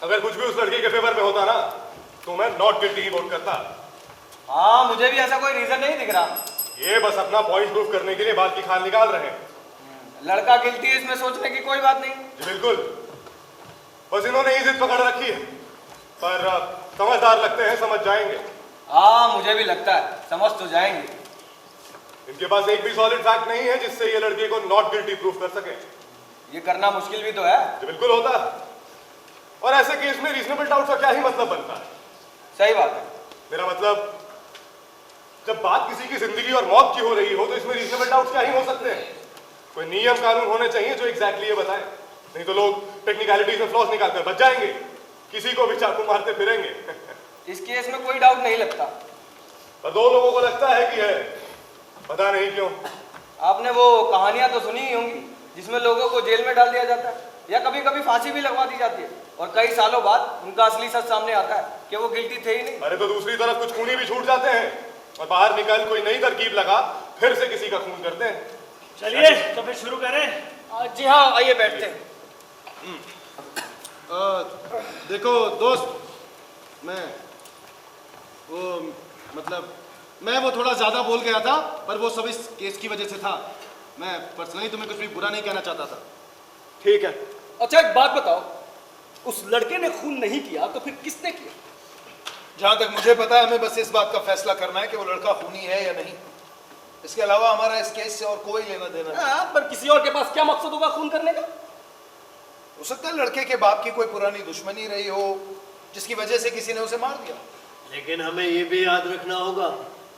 अगर कुछ भी उस लड़के के फेवर में होता ना तो मैं नॉट गिल्टी ही वोट करता। हाँ मुझे भी ऐसा कोई रीजन नहीं दिख रहा। ये बस अपना पॉइंट प्रूव करने के लिए बात की खाल निकाल रहे हैं। लड़का गिल्टी है, इसमें सोचने की कोई बात नहीं। जी बिल्कुल, बस इन्होंने ही जिद पकड़ रखी है, पर समझदार लगते हैं, समझ जाएंगे। हाँ मुझे भी लगता है समझ तो जाएंगे। इनके पास एक भी सॉलिड फैक्ट नहीं है जिससे ये लड़के को नॉट गिल्टी प्रूफ कर सके। ये करना मुश्किल भी तो है। जी बिल्कुल होता है, और ऐसे केस में रीजनेबल डाउट का क्या ही मतलब बनता है। सही बात है। मेरा मतलब जब बात किसी की जिंदगी और मौत की हो रही हो तो इसमें रीजनेबल डाउट क्या ही हो सकते हैं। कोई नियम कानून होने चाहिए जो एग्जैक्टली ये बताए, नहीं तो लोग टेक्निकलिटीज में फ्लॉस निकालकर बच जाएंगे, किसी को भी चाकू मारते फिरेंगे। इस केस में कोई डाउट नहीं लगता, पर 2 लोगों को लगता है कि है, पता नहीं क्यों। आपने वो कहानियां तो सुनी ही होंगी जिसमें लोगों को जेल में डाल दिया जाता है या कभी कभी फांसी भी लगवा दी जाती है और कई सालों बाद उनका असली सच सामने आता है कि वो गिल्टी थे ही नहीं। अरे तो दूसरी तरफ कुछ खूनी भी छूट जाते हैं और बाहर निकल कोई नई तरकीब लगा फिर से किसी का खून करते हैं। चलिए तो फिर शुरू करें। जी हाँ आइए बैठते हैं। देखो दोस्त, मैं वो थोड़ा ज्यादा बोल गया था, पर वो सब इस केस की वजह से था। मैं पर्सनली तुम्हें कुछ भी बुरा नहीं कहना चाहता था। ठीक है। अच्छा एक बात बताओ, उस लड़के ने खून नहीं किया तो फिर किसने किया? जहां तक मुझे पता है हमें बस इस बात का फैसला करना है कि वो लड़का खूनी है या नहीं। इसके अलावा हमारा इस केस से और कोई लेना देना नहीं। हाँ, पर किसी और के पास क्या मकसद होगा खून करने का? हो सकता है लड़के के बाप की कोई पुरानी दुश्मनी रही हो जिसकी वजह से किसी ने उसे मार दिया। लेकिन हमें ये भी याद रखना होगा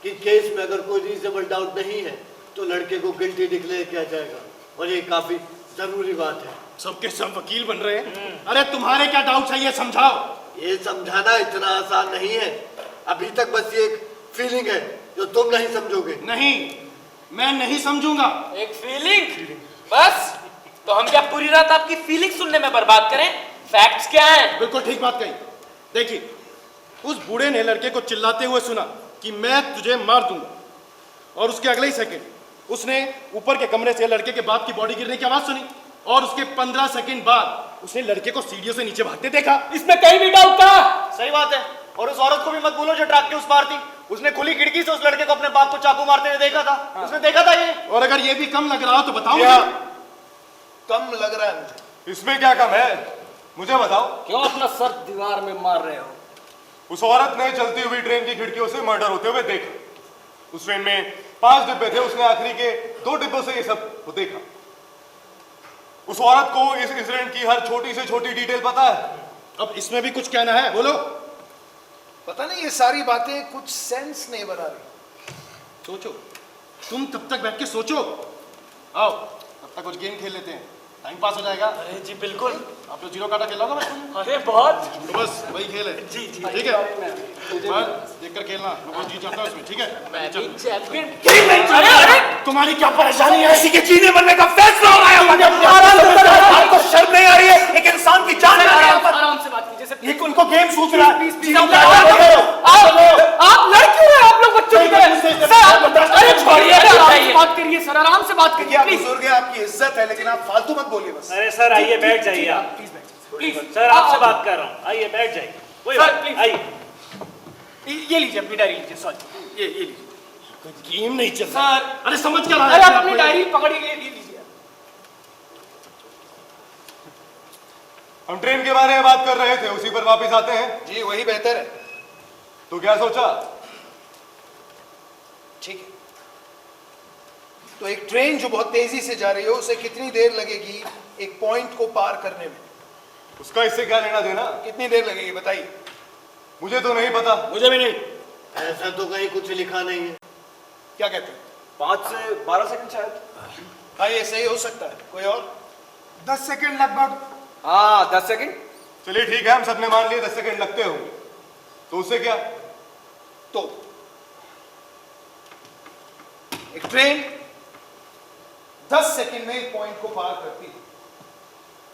कि केस में अगर कोई रीजनेबल डाउट नहीं है तो लड़के को गिल्टी डिक्लेयर किया जाएगा, और ये काफी जरूरी बात है। सबके सब वकील बन रहे हैं। अरे तुम्हारे क्या डाउट है ये समझाओ। ये समझाना इतना आसान नहीं है। अभी तक बस ये एक फीलिंग है जो तुम नहीं समझोगे। नहीं, मैं नहीं समझूंगा। एक फीलिंग? बस तो हम क्या पूरी रात आपकी फीलिंग सुनने में बर्बाद करें? फैक्ट्स क्या हैं? बिल्कुल ठीक बात कही। देखिए, उस बूढ़े ने लड़के को चिल्लाते हुए सुना कि मैं तुझे मार दूंगा, और उसके अगले ही सेकंड उसने ऊपर के कमरे से लड़के के बाप की बॉडी गिरने की आवाज सुनी, और उसके 15 सेकंड बाद उसने लड़के को सीढ़ियों से नीचे भागते देखा। इसमें कहीं भी डाउट था? सही बात है। और उस औरत को भी मत भूलो जो ट्रक के उस पार थी। उसने खुली खिड़की से उस लड़के को अपने बाप को चाकू मारते हुए देखा था। उसने देखा था ये। और अगर ये भी कम लग रहा हो तो बताओ। कम लग रहा है मुझे। इसमें क्या कम है, मुझे बताओ। क्यों अपना सर दीवार में मार रहे हो? उस औरत ने चलती हुई ट्रेन की खिड़कियों से मर्डर होते हुए देखा। उस ट्रेन में 5 डिब्बे थे, उसने आखिरी के 2 डिब्बों से ये सब देखा। उस औरत को इस इंसिडेंट की हर छोटी से छोटी डिटेल पता है। अब इसमें भी कुछ कहना है, बोलो। पता नहीं ये सारी बातें कुछ सेंस नहीं बना रही। सोचो, तुम तब तक बैठ के सोचो। आओ तब तक कुछ गेम खेल लेते हैं, टाइम पास हो जाएगा। अरे जी बिल्कुल। आप लोग जीरो काटा खेलोगे बच्चों? अरे बहुत। तो बस वही खेल है। जी जी ठीक है, पर देखकर खेलना, मैं जीत जाता हूं इसमें। ठीक है, मैं भी चैंपियन। अरे तुम्हारी क्या परेशानी है? किसी के जीने मरने का फैसला हो रहा है। आपको शर्म नहीं आ रही है? एक इंसान की जान जा रही है। आराम से बात कीजिए सर। ये उनको गेम सूझ रहा है। आप लड़ क्यों रहे? आप लोग बच्चों की तरह। सर आप अरे छोड़िए, आराम से बात करिए सर, आराम से बात करिए आप प्लीज। बुजुर्ग हैं, आपकी इज्जत है, लेकिन आप फालतू मत बोलिए बस। अरे सर आइए बैठ जाइए आप। प्लीज बैठ प्लीज। सर आपसे बात कर रहा हूँ, आइए बैठ जाइए। Sir, please. आइए। ये लीजिए अपनी डायरी लीजिए। सॉरी, ये लीजिए। कोई गेम नहीं चल रहा। सर अरे समझ क्या रहा है? अरे आप अपनी डायरी पकड़ के लीजिए। हम ट्रेन के बारे में बात कर रहे थे, उसी पर वापस आते हैं। जी वही बेहतर है। तो क्या सोचा? ठीक है, तो एक ट्रेन जो बहुत तेजी से जा रही हो उसे कितनी देर लगेगी एक पॉइंट को पार करने में? उसका इससे क्या लेना देना? कितनी देर लगेगी बताइए। मुझे तो नहीं पता। मुझे भी नहीं। ऐसा तो कहीं कुछ लिखा नहीं है। क्या कहते हैं? 5 से 12 सेकंड शायद। हाँ ये सही हो सकता है। कोई और? 10 सेकंड लगभग। हाँ 10 सेकंड। चलिए ठीक है, हम सबने मान लिए 10 सेकंड लगते होंगे। तो उससे क्या? तो एक ट्रेन 10 सेकंड में एक पॉइंट को पार करती है।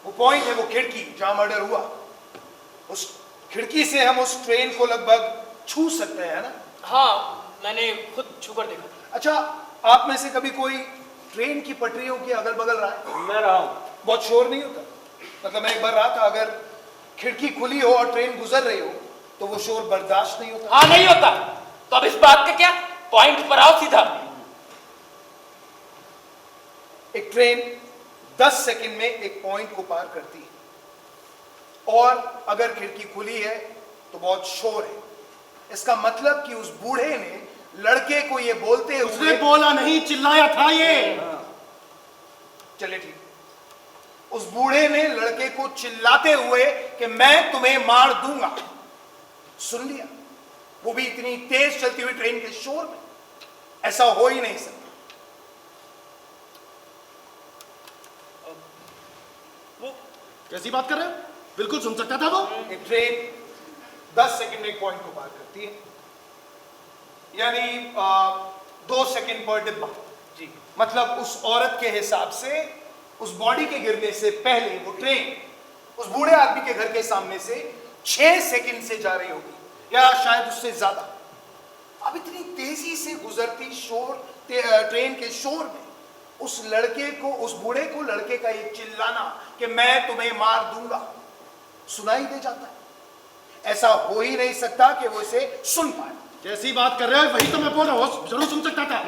वो पॉइंट है वो खिड़की जहां मर्डर हुआ। उस खिड़की से हम उस ट्रेन को लगभग छू सकते हैं ना? हाँ मैंने खुद छूकर देखा था। अच्छा, आप में से कभी कोई ट्रेन की पटरियों के अगल बगल रहा है? मैं रहा हूँ। बहुत शोर नहीं होता? मतलब मैं एक बार रहा था, अगर खिड़की खुली हो और ट्रेन गुजर रही हो तो वो शोर बर्दाश्त नहीं होता। हाँ नहीं होता। तो अब इस बात का क्या? पॉइंट पर आओ सीधा। एक ट्रेन 10 सेकंड में एक पॉइंट को पार करती है और अगर खिड़की खुली है तो बहुत शोर है। इसका मतलब कि उस बूढ़े ने लड़के को ये बोलते उसने हुए बोला नहीं, चिल्लाया था ये। चले ठीक, उस बूढ़े ने लड़के को चिल्लाते हुए कि मैं तुम्हें मार दूंगा सुन लिया, वो भी इतनी तेज चलती हुई ट्रेन के शोर में। ऐसा हो ही नहीं सकता। वो कैसी बात कर रहे हो? बिल्कुल सुन सकता था वो। एक ट्रेन 10 सेकंड में एक पॉइंट को पार करती है, यानी 2 सेकंड पर डिब्बा। जी मतलब उस औरत के हिसाब से उस बॉडी के गिरने से पहले वो ट्रेन उस बूढ़े आदमी के घर के सामने से 6 सेकंड से जा रही होगी या शायद उससे ज्यादा। अब इतनी तेजी से गुजरती ट्रेन के शोर में उस लड़के को, उस बूढ़े को लड़के का ये चिल्लाना कि मैं तुम्हें मार दूंगा सुनाई दे जाता है। ऐसा हो ही नहीं सकता कि वो इसे सुन पाए। कैसी बात कर रहे हो? वही तो मैं बोल रहा हूँ, जरूर सुन सकता था।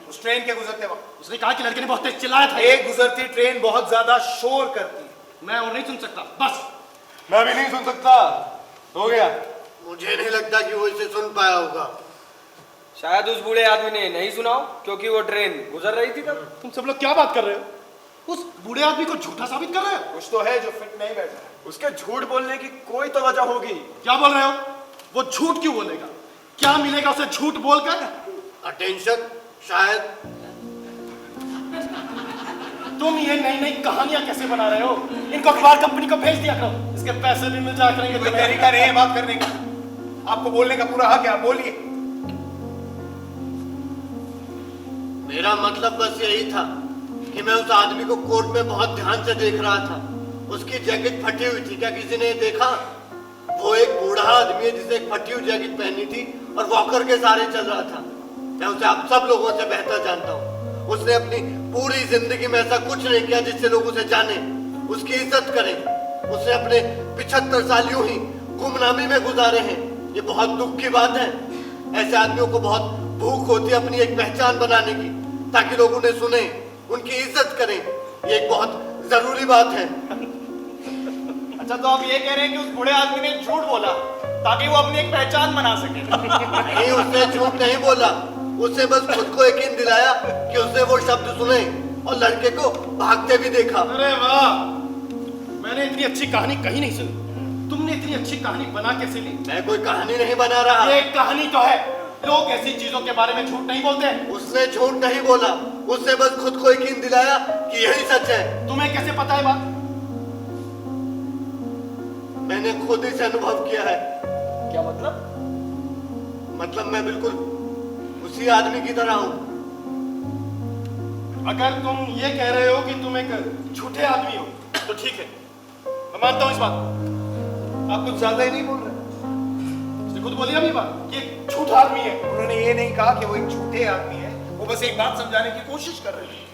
उस ट्रेन के गुजरते वक्त उसने कहा कि लड़के ने बहुत तेज चिल्लाया था। एक गुजरती ट्रेन बहुत ज्यादा शोर करती है। मैं और नहीं सुन सकता, बस। मैं भी नहीं सुन सकता। हो गया। मुझे नहीं लगता कि वो इसे सुन पाया होगा। शायद उस बूढ़े आदमी ने नहीं सुना हो, क्योंकि वो ट्रेन गुजर रही थी तब। तुम सब लोग क्या बात कर रहे हो? उस बूढ़े आदमी को झूठा साबित कर रहे हो? कुछ तो है जो फिट नहीं बैठ रहा है। उसके झूठ बोलने की कोई तो वजह होगी। क्या बोल रहे हो? वो झूठ क्यों बोलेगा? क्या मिलेगा उसे झूठ बोलकर? अटेंशन शायद। तुम ये नई नई कहानियां कैसे बना रहे हो? इनको अखबार कंपनी को भेज दिया करो, इसके पैसे भी मिल जाया करेंगे। कोई तरीका नहीं है बात करने का। आपको बोलने का पूरा हक है, आप बोलिए। मेरा मतलब बस यही था कि मैं उस आदमी को कोर्ट में बहुत ध्यान से देख रहा था। उसकी जैकेट फटी हुई थी, क्या किसी ने देखा? वो एक बूढ़ा आदमी है जिसे एक फटी हुई जैकेट पहनी थी और वॉकर के सहारे चल रहा था। मैं उसे आप सब लोगों से बेहतर जानता हूँ। उसने अपनी पूरी जिंदगी में ऐसा कुछ नहीं किया जिससे लोग उसे जाने, उसकी इज्जत करें। उसने अपने 75 साल यूं ही गुमनामी में गुजारे हैं। ये बहुत दुख की बात है। ऐसे आदमियों को बहुत भूख होती है अपनी एक पहचान बनाने की, ताकि लोग उन्हें सुने, उनकी इज्जत करें। ये एक बहुत जरूरी बात है। अच्छा तो आप ये कह रहे हैं कि उस बूढ़े आदमी ने झूठ बोला ताकि वो अपनी एक पहचान बना सके? नहीं, उसने झूठ नहीं बोला। उसने बस खुद को यकीन दिलाया कि उसने वो शब्द सुने और लड़के को भागते भी देखा। अरे वाह, मैंने इतनी अच्छी कहानी कहीं नहीं सुनी। तुमने इतनी अच्छी कहानी बना कैसे ली? मैं कोई कहानी नहीं बना रहा। ये कहानी तो है। लोग ऐसी चीजों के बारे में झूठ नहीं बोलते। उसने झूठ नहीं बोला, उसने बस खुद को यकीन दिलाया कि यही सच है। तुम्हें कैसे पता है बात? मैंने खुद इसे अनुभव किया है। क्या मतलब? मतलब मैं बिल्कुल उसी आदमी की तरह हूं। अगर तुम ये कह रहे हो कि तुम एक झूठे आदमी हो तो ठीक है, मैं मानता हूं इस बात को। आप कुछ ज्यादा ही नहीं बोल रहे। उसने खुद बोली अभी बात कि एक झूठा आदमी है। उन्होंने ये नहीं कहा कि वो एक झूठे आदमी है, वो बस एक बात समझाने की कोशिश कर रहे थे।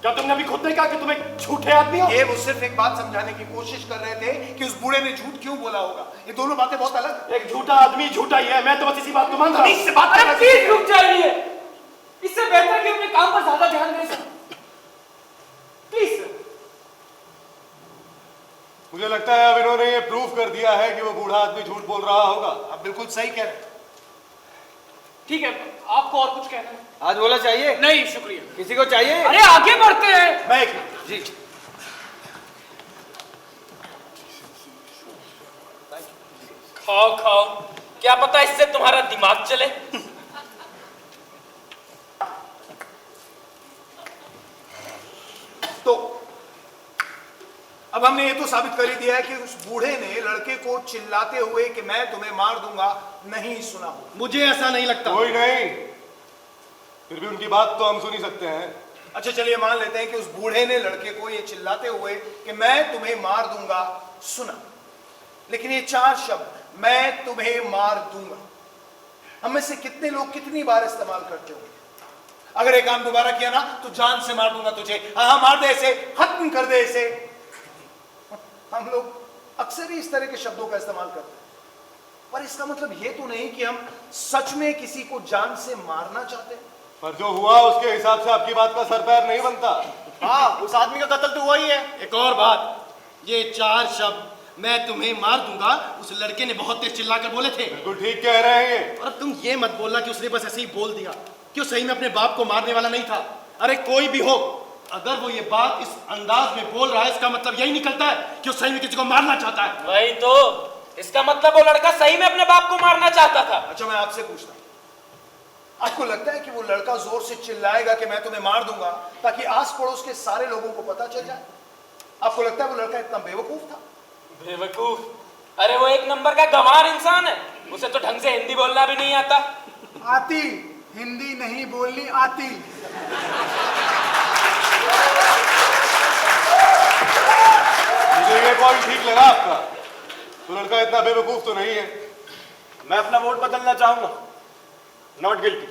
क्या तुमने अभी खुद नहीं कहा कि तुम एक झूठे आदमी हो? ये वो सिर्फ एक बात समझाने की कोशिश कर रहे थे कि उस बूढ़े ने झूठ क्यों बोला होगा। ये दोनों बातें बहुत अलग हैं। एक झूठा आदमी झूठा ही है। मैं तो बस इसी बात को मान रहा हूं। इससे बात प्लीज रुक जाइए। मुझे लगता है अब इन्होंने ये प्रूफ कर दिया है कि वो बूढ़ा आदमी झूठ बोल रहा होगा। आप बिल्कुल सही कह रहे हैं। ठीक है, आपको और कुछ कहना है? आज बोला चाहिए? नहीं शुक्रिया। किसी को चाहिए? अरे आगे बढ़ते हैं। मैं जी। खाओ खाओ, क्या पता इससे तुम्हारा दिमाग चले। तो अब हमने ये तो साबित कर ही दिया है कि उस बूढ़े ने लड़के को चिल्लाते हुए कि मैं तुम्हें मार दूंगा नहीं सुना हो। मुझे ऐसा नहीं लगता। कोई नहीं, फिर भी उनकी बात तो हम सुन ही सकते हैं। अच्छा चलिए मान लेते हैं कि उस बूढ़े ने लड़के को ये चिल्लाते हुए कि मैं तुम्हें मार दूंगा सुना, लेकिन ये 4 शब्द मैं तुम्हें मार दूंगा हम में से कितने लोग कितनी बार इस्तेमाल करते होंगे? अगर ये काम दोबारा किया ना तो जान से मार दूंगा तुझे, हाँ मार दे इसे, खत्म कर दे इसे। हम लोग अक्सर ही इस तरह के शब्दों का इस्तेमाल करते हैं, पर इसका मतलब ये तो नहीं कि हम सच में किसी को जान से मारना चाहते हैं। पर जो हुआ उसके हिसाब से आपकी बात का सर पैर नहीं बनता। हाँ, उस आदमी का कत्ल तो हुआ ही है। एक और बात, ये 4 शब्द मैं तुम्हें मार दूंगा उस लड़के ने बहुत तेज चिल्लाकर बोले थे। बिल्कुल ठीक कह रहे हैं ये। और अब तुम ये मत बोलना कि उसने बस ऐसे ही बोल दिया, कि वो सही में अपने बाप को मारने वाला नहीं था। अरे कोई भी हो, अगर वो ये बात इस अंदाज में बोल रहा है, इसका मतलब यही निकलता है कि वो सही में किसी को मारना चाहता है। वही तो, इसका मतलब वो लड़का सही में अपने बाप को मारना चाहता था। अच्छा मैं आपसे पूछता हूं, आपको लगता है कि वो लड़का जोर से चिल्लाएगा कि मैं तुम्हें मार दूंगा ताकि आस पड़ोस के सारे लोगों को पता चल जाए? आपको लगता है वो लड़का इतना बेवकूफ था? बेवकूफ? अरे वो 1 नंबर का गंवार इंसान है, उसे तो ढंग से हिंदी बोलना भी नहीं आता। आती, हिंदी नहीं बोलनी आती। मुझे ये पॉइंट ठीक लगा आपका, तो लड़का इतना बेवकूफ तो नहीं है। मैं अपना वोट बदलना चाहूंगा, नॉट गिल्टी।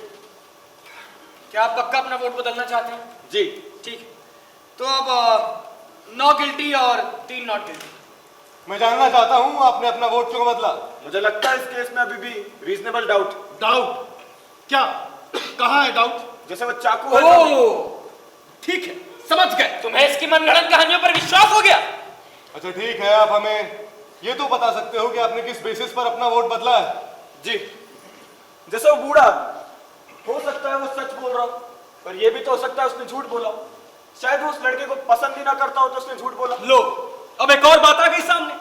क्या आप पक्का अपना वोट बदलना चाहते हैं? जी। ठीक है, तो अब 9 गिल्टी और 3 नॉट गिल्टी। मैं जानना चाहता हूं आपने अपना वोट क्यों बदला? मुझे लगता है इस केस में अभी भी रीजनेबल डाउट। डाउट? क्या? कहाँ है डाउट? जैसे वो चाकू है। ठीक है, समझ गए। तुम्हें इसकी मनगढ़ंत कहानियों पर विश्वास हो गया? अच्छा ठीक है, आप हमें ये तो बता सकते हो कि आपने किस बेसिस पर अपना वोट बदला है? जी, जैसे वो बूढ़ा, हो सकता है वो सच बोल रहा हो, पर ये भी तो हो सकता है उसने झूठ बोला हो। शायद वो उस लड़के को पसंद ही ना करता हो तो उसने झूठ बोला। लो, अब एक और बात आ गई सामने।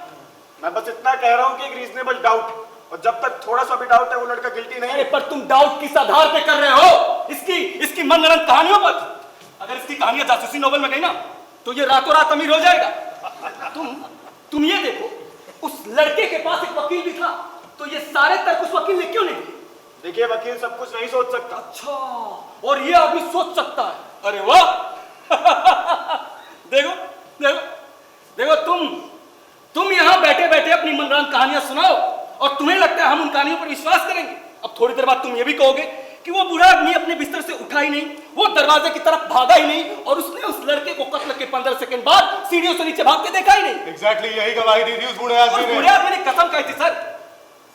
मैं बस इतना कह रहा हूँ कि एक रीजनेबल डाउट, और जब तक थोड़ा सा भी डाउट है वो लड़का गिल्टी नहीं अरे है। पर तुम डाउट किस आधार पे कर रहे हो? इसकी मनगढ़ंत कहानियों पर। अगर इसकी कहानियां जासूसी नोवेल में गई ना तो ये रातों रात अमीर हो जाएगा। तुम ये देखो, उस लड़के के पास एक वकील भी था, तो ये सारे तर्क उस वकील ने क्यों नहीं दिए? देखिए वकील सब कुछ नहीं सोच सकता। अच्छा, और ये आदमी सोच सकता है। अरे वाह! देखो देखो देखो, तुम यहां बैठे बैठे अपनी मनगढ़ंत कहानियां सुनाओ और तुम्हें लगता है हम उन कहानियों पर विश्वास करेंगे। अब थोड़ी देर बाद तुम ये भी कहोगे कि वो बूढ़ा आदमी अपने बिस्तर से उठा ही नहीं, वो दरवाजे की तरफ भागा ही नहीं, और उसने उस लड़के को कत्ल के 15 सेकंड बाद सीढ़ियों से नीचे भाग के देखा ही नहीं। एग्जैक्टली यही गवाही दी थी उस बूढ़े आदमी ने। बूढ़े आदमी ने कसम खाई थी सर,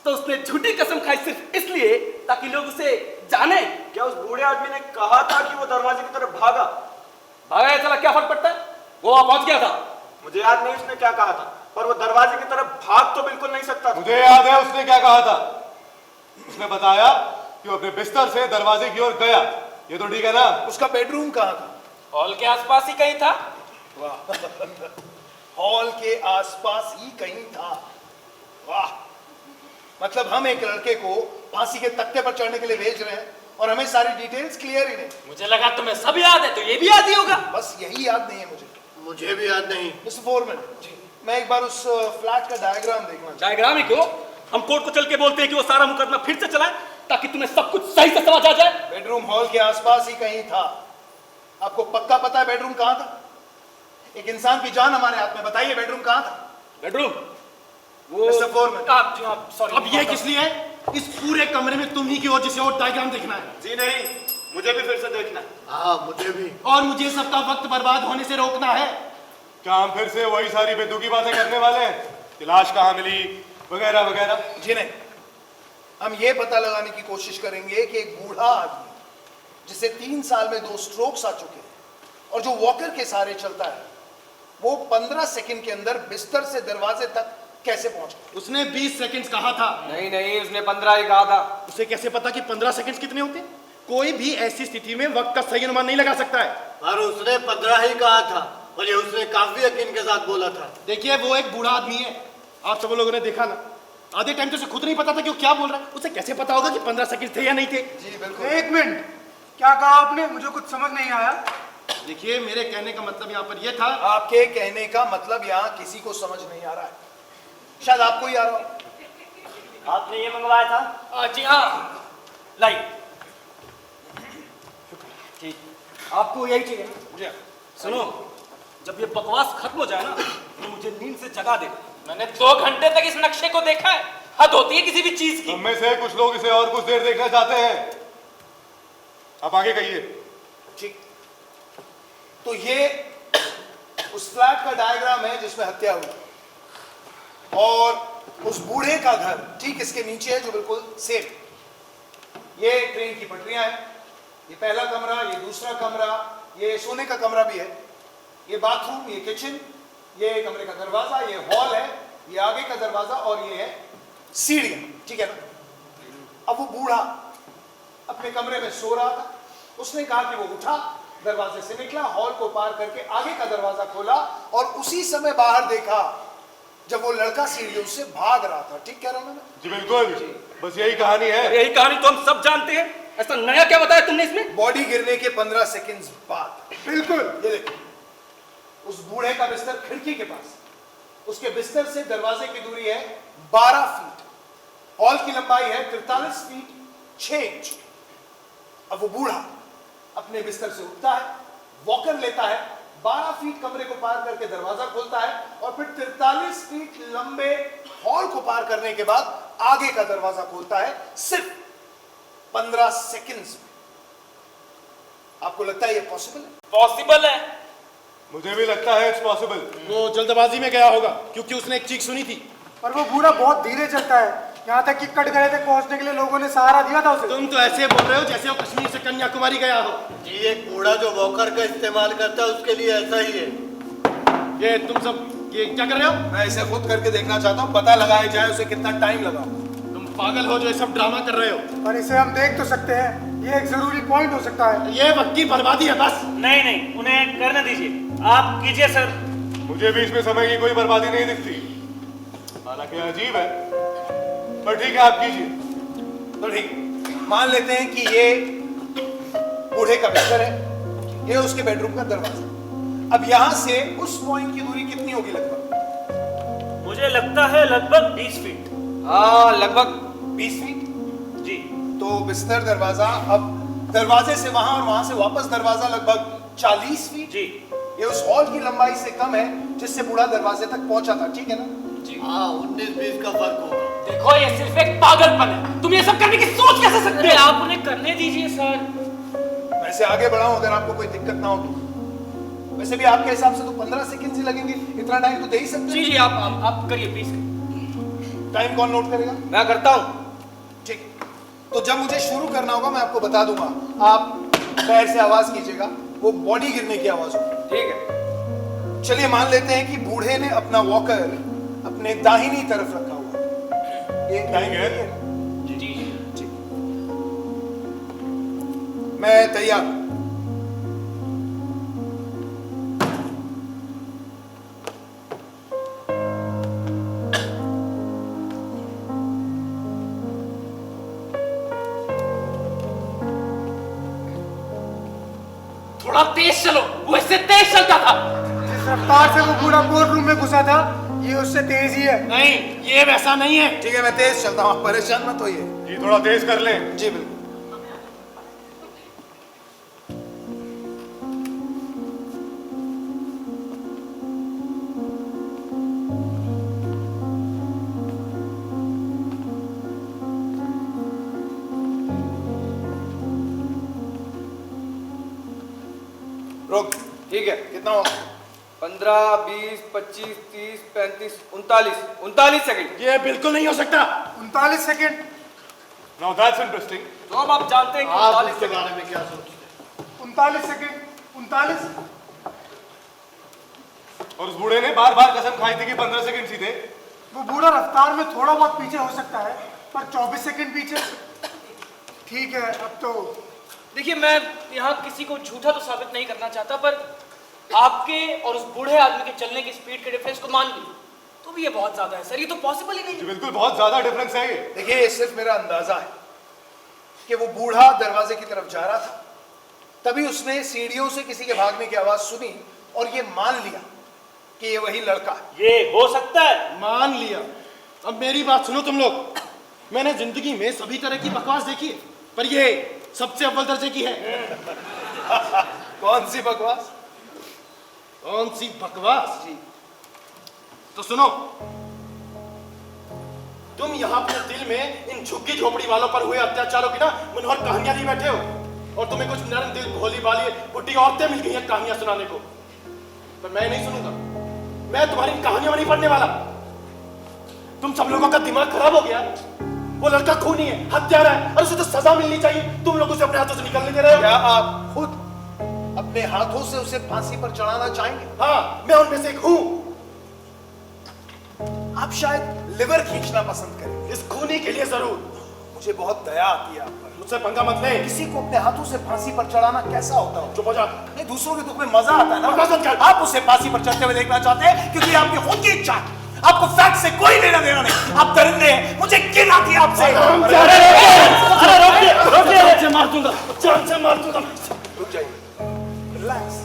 तो उसने झूठी कसम खाई सिर्फ इसलिए ताकि लोग उसे जाने। क्या उस बूढ़े आदमी ने कहा था कि वो दरवाजे की तरफ भागा? भागा चला क्या फर्क पड़ता है, वो वहां पहुंच गया था। मुझे याद नहीं उसने क्या कहा था, पर वो दरवाजे की तरफ भाग तो बिल्कुल नहीं सकता था। मुझे याद है उसने क्या कहा था। उसने बताया कि वो अपने बिस्तर से दरवाजे की ओर गया। ये तो ठीक है ना? उसका बेडरूम कहाँ था? हॉल के आसपास ही कहीं था। हॉल के आसपास ही कहीं था। वाह! मतलब हम एक लड़के को फांसी के तख्ते पर चढ़ने के लिए भेज रहे हैं और हमें सारी डिटेल्स क्लियर ही नहीं। मुझे लगा तुम्हें सब याद है, तो ये भी याद ही होगा। बस यही याद नहीं है मुझे। मुझे भी याद नहीं। मिस्टर फोरमैन, मैं एक बार उस फ्लैट का डायग्राम देखना चाहता डायग्राम ही क्यों, हम कोर्ट को चल के बोलते हैं कि वो सारा मुकदमा फिर से चलाएं ताकि तुम्हें सब कुछ सही से समझ आ जाए। हूं। बेडरूम हॉल के आसपास ही कहीं था। आपको पक्का पता है बेडरूम कहाँ था? एक इंसान की जान हमारे हाथ में, बताइए बेडरूम कहाँ था? बेडरूम वो मिस्टर फोरमैन, सॉरी, अब ये किस लिए है? इस पूरे कमरे में तुम ही की और जिसे और डायग्राम देखना है। जी नहीं, मुझे भी फिर से देखना है। हाँ मुझे भी। और मुझे सबका वक्त बर्बाद होने से रोकना है। क्या हम फिर से वही सारी बेतुकी बातें करने वाले हैं कि लाश कहाँ मिली वगैरह वगैरह? जी नहीं, हम ये पता लगाने की कोशिश करेंगे कि एक बूढ़ा आदमी जिसे 3 साल में 2 स्ट्रोक्स आ चुके हैं और जो वॉकर के सहारे चलता है, वो 15 सेकंड के अंदर बिस्तर से दरवाजे तक कैसे पहुंच गया? उसने 20 सेकंड्स कहा था। नहीं नहीं, उसने 15 ही कहा था। उसे कैसे पता कि 15 सेकंड्स कितने होते हैं? कोई भी ऐसी स्थिति में वक्त का सही अनुमान नहीं लगा सकता है। और उसने 15 ही कहा था और ये उसने काफी यकीन के साथ बोला था। देखिए, वो एक बूढ़ा आदमी है, आप सब लोगों ने देखा ना। आधे टाइम तो उसे खुद नहीं पता था कि वो क्या बोल रहा है। उसे कैसे पता होगा कि 15 सेकंड थे या नहीं थे? जी बिल्कुल। एक मिनट, क्या कहा आपने? मुझे कुछ समझ नहीं आया। देखिए, मेरे कहने का मतलब यहाँ पर यह था। आपके कहने का मतलब यहाँ किसी को समझ नहीं आ रहा है, शायद आपको ही आ रहा हो। आपने ये मंगवाया था? जी हाँ, लाइए। ठीक, आपको यही चाहिए ना? जी। सुनो, जब ये बकवास खत्म हो जाए ना तो मुझे नींद से जगा दे। मैंने 2 घंटे तक इस नक्शे को देखा है। हद होती है किसी भी चीज की। हम में से कुछ लोग इसे और कुछ देर देखना चाहते हैं। आप आगे कहिए। ठीक, तो ये उस फ्लैट का डायग्राम है जिसमें हत्या हुई, और उस बूढ़े का घर ठीक इसके नीचे है जो बिल्कुल सेम। ये ट्रेन की पटरियां हैं, ये पहला कमरा, ये दूसरा कमरा, ये सोने का कमरा भी है, ये बाथरूम, ये किचन, ये कमरे का दरवाजा, ये हॉल है, ये आगे का दरवाजा, और ये है सीढ़ियां। ठीक है ना? अब वो बूढ़ा अपने कमरे में सो रहा था। उसने कहा कि वो उठा, दरवाजे से निकला, हॉल को पार करके आगे का दरवाजा खोला, और उसी समय बाहर देखा जब वो लड़का सीढ़ियों से भाग रहा था। ठीक कह रहा हूं ना मैं? जी बिल्कुल, बस यही कहानी है। यही कहानी तो हम सब जानते हैं। ऐसा नया क्या बताया तुमने इसमें? बॉडी गिरने के 15 सेकंड्स बाद। बिल्कुल। ये देखो, उस बूढ़े का बिस्तर खिड़की के पास, उसके बिस्तर से दरवाजे की दूरी है 12 फीट, हॉल की लंबाई है 43 फीट 6 इंच। अब वो बूढ़ा अपने बिस्तर से उठता है, वॉकर लेता है, 12 फीट कमरे को पार करके दरवाजा खोलता है, और फिर 43 फीट लंबे हॉल को पार करने के बाद आगे का दरवाजा खोलता है, सिर्फ 15 सेकंड्स में। आपको लगता है ये पॉसिबल है? पॉसिबल है। मुझे भी लगता है इट्स पॉसिबल। वो जल्दबाजी में गया होगा क्योंकि उसने एक चीख सुनी थी। पर वो बूढ़ा बहुत धीरे चलता है, यहाँ तक कि कटघरे तक पहुँचने के लिए लोगों ने सहारा दिया था उसे। तुम तो ऐसे बोल रहे हो जैसे वो कश्मीर से कन्याकुमारी गया हो। जी, एक बूढ़ा जो वॉकर का इस्तेमाल करता है उसके लिए ऐसा ही है। ये तुम सब ये क्या कर रहे हो? मैं इसे खुद करके देखना चाहता हूँ, पता लगाया जाए उसे कितना टाइम लगा। तुम पागल हो जो ये सब ड्रामा कर रहे हो। पर इसे हम देख तो सकते हैं, ये एक जरूरी पॉइंट हो सकता है। ये वक्त की बर्बादी है बस। नहीं नहीं, उन्हें करने दीजिए, आप कीजिए सर। मुझे भी इसमें समय की कोई बर्बादी नहीं दिखती। हालांकि अजीब है, पर ठीक है, आप कीजिए। तो ठीक, मान लेते हैं कि ये बूढ़े का बिस्तर है, ये उसके बेडरूम का दरवाजा। अब यहां से उस पॉइंट की दूरी कितनी होगी लगभग? मुझे लगता है लगभग 20 फीट। हाँ, लगभग 20 फीट। जी। तो बिस्तर, दरवाजा, अब दरवाजे से वहां और वहां से वापस दरवाजा लगभग 40 फीट। जी। ये उस हॉल की लंबाई से कम है जिससे बूढ़ा दरवाजे तक पहुंचा था। ठीक है ना? हाँ, 19-20 का फर्क होगा। देखो, ये सिर्फ एक पागलपन है। तुम ये सब करने की सोच कैसे सकते अरे हो? आप उन्हें करने दीजिए सर। वैसे आगे बढ़ाऊं अगर आपको कोई दिक्कत ना हो तो। वैसे भी आपके हिसाब से तो 15 सेकंड ही लगेंगे, इतना टाइम तो दे ही सकते जी हैं। जी, आप करिए प्लीज। टाइम कौन नोट करेगा? मैं करता हूँ। ठीक, तो जब मुझे शुरू करना होगा मैं आपको बता दूंगा, आप पैर से आवाज कीजिएगा, वो बॉडी गिरने की आवाज होगी। ठीक है। चलिए मान लेते हैं कि बूढ़े ने अपना वॉकर अपने दाहिनी तरफ रखा हुआ है। ये दाहिनी है। है ना? जी जी। ठीक, मैं तैयार हूं। थोड़ा तेज चलो, वो इससे तेज चलता था। जिस रफ्तार से वो बूढ़ा कोर्ट रूम में घुसा था, ये उससे तेज ही है। नहीं, ये वैसा नहीं है। ठीक है, मैं तेज चलता हूं, आप परेशान मत होइए। जी, थोड़ा तेज कर लें। जी बिल्कुल। रोक। ठीक है। कितना हो? 15, 20, 25, 30, 35, 39, 39 सेकंड। ये बिल्कुल नहीं हो सकता। 39 सेकंड। Now that's interesting. तो अब आप जानते हैं कि आप 39 इसके सेकंड। बारे में क्या सोचते हैं? 39 सेकंड। 39। और उस बूढ़े ने बार बार कसम खाई थी कि 15 सेकंड सीधे। वो बूढ़ा रफ्तार में थोड़ा बहुत पीछे हो सकता है, पर 24 सेकंड पीछे ठीक है। अब तो देखिए, मैं यहाँ किसी को झूठा तो साबित नहीं करना चाहता, पर आपके और उस बूढ़े आदमी के चलने की स्पीड के डिफरेंस को मान ली तो भी ये बहुत ज्यादा है सर, ये तो पॉसिबल ही नहीं है। बिल्कुल बहुत ज्यादा डिफरेंस है ये। देखिए, ये सिर्फ मेरा अंदाजा है कि वो बूढ़ा दरवाजे की तरफ जा रहा था, तभी उसने सीढ़ियों से किसी के भागने की आवाज सुनी और ये मान लिया कि ये वही लड़का है। ये हो सकता है। मान लिया। अब मेरी बात सुनो तुम लोग, मैंने जिंदगी में सभी तरह की बकवास देखी है, पर ये सबसे अव्वल दर्जे की है। कौन सी बकवास? कौन सी बकवास जी? तो सुनो, तुम यहाँ अपने दिल में इन झुग्गी झोपड़ी वालों पर हुए अत्याचारों की ना मनोहर कहानियां लिए बैठे हो, और तुम्हें कुछ नरम दिल भोली भाली बुढ़ी औरतें मिल गई हैं कहानियां सुनाने को, पर मैं नहीं सुनूंगा। मैं तुम्हारी कहानियों में नहीं पढ़ने वाला। तुम सब लोगों का दिमाग खराब हो गया। वो लड़का खूनी है, हत्यारा है, और उसे तो सजा मिलनी चाहिए। तुम लोग उसे अपने हाथों से निकलने दे रहे हो। क्या आप खुद अपने हाथों से उसे फांसी पर चढ़ाना चाहेंगे? हाँ, मैं उनमें से एक हूं। आप शायद लिवर खींचना पसंद करेंगे। इस खूनी के लिए जरूर। मुझे बहुत दया आती है आप पर। मुझसे पंगा मत ले। किसी को अपने हाथों से फांसी पर चढ़ाना कैसा होता है? चुप हो जा। नहीं, दूसरों के दुख में मजा आता है ना। आप उसे फांसी पर चढ़ते हुए देखना चाहते हैं क्योंकि आपकी खुद की इच्छा है। आपको फैक्ट से कोई लेना देना नहीं। आप दरिंदे हैं, मुझे घिन आती है आपसे। जान से मार दूंगा, जान से मार दूंगा। रुक जाइए, रिलैक्स।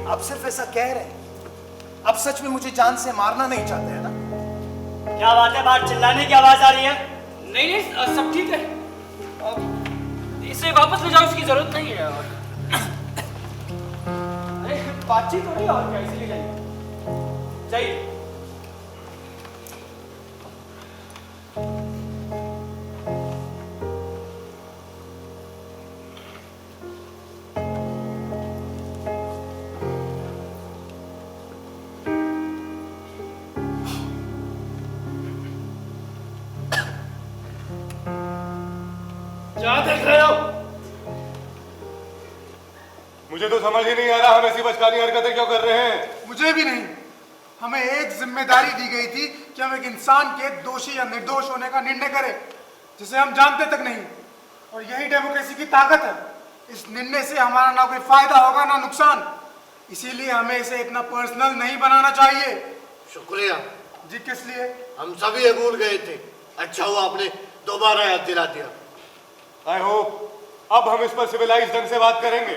आप सिर्फ ऐसा कह रहे हैं, आप सच में मुझे जान से मारना नहीं चाहते हैं ना? क्या बात है, बाहर चिल्लाने की आवाज आ रही है? नहीं नहीं, सब ठीक है। इसे वापस ले जाओ, इसकी जरूरत नहीं है। और अरे बातचीत हो रही है और क्या, इसीलिए जाइए जाइए। क्या देख रहे हो? मुझे तो समझ ही नहीं आ रहा हम ऐसी बचकानी हरकतें क्यों कर रहे हैं। मुझे भी नहीं। हमें एक जिम्मेदारी दी गई थी कि हम एक इंसान के दोषी या निर्दोष होने का निर्णय करें जिसे हम जानते तक नहीं, और यही डेमोक्रेसी की ताकत है। इस निर्णय से हमारा ना कोई फायदा होगा ना नुकसान, इसीलिए हमें इसे इतना पर्सनल नहीं बनाना चाहिए। शुक्रिया जी। किस लिए? हम सभी ये भूल गए थे। अच्छा हुआ आपने दोबारा याद दिला दिया। आई होप अब हम इस पर सिविलाइज ढंग से बात करेंगे।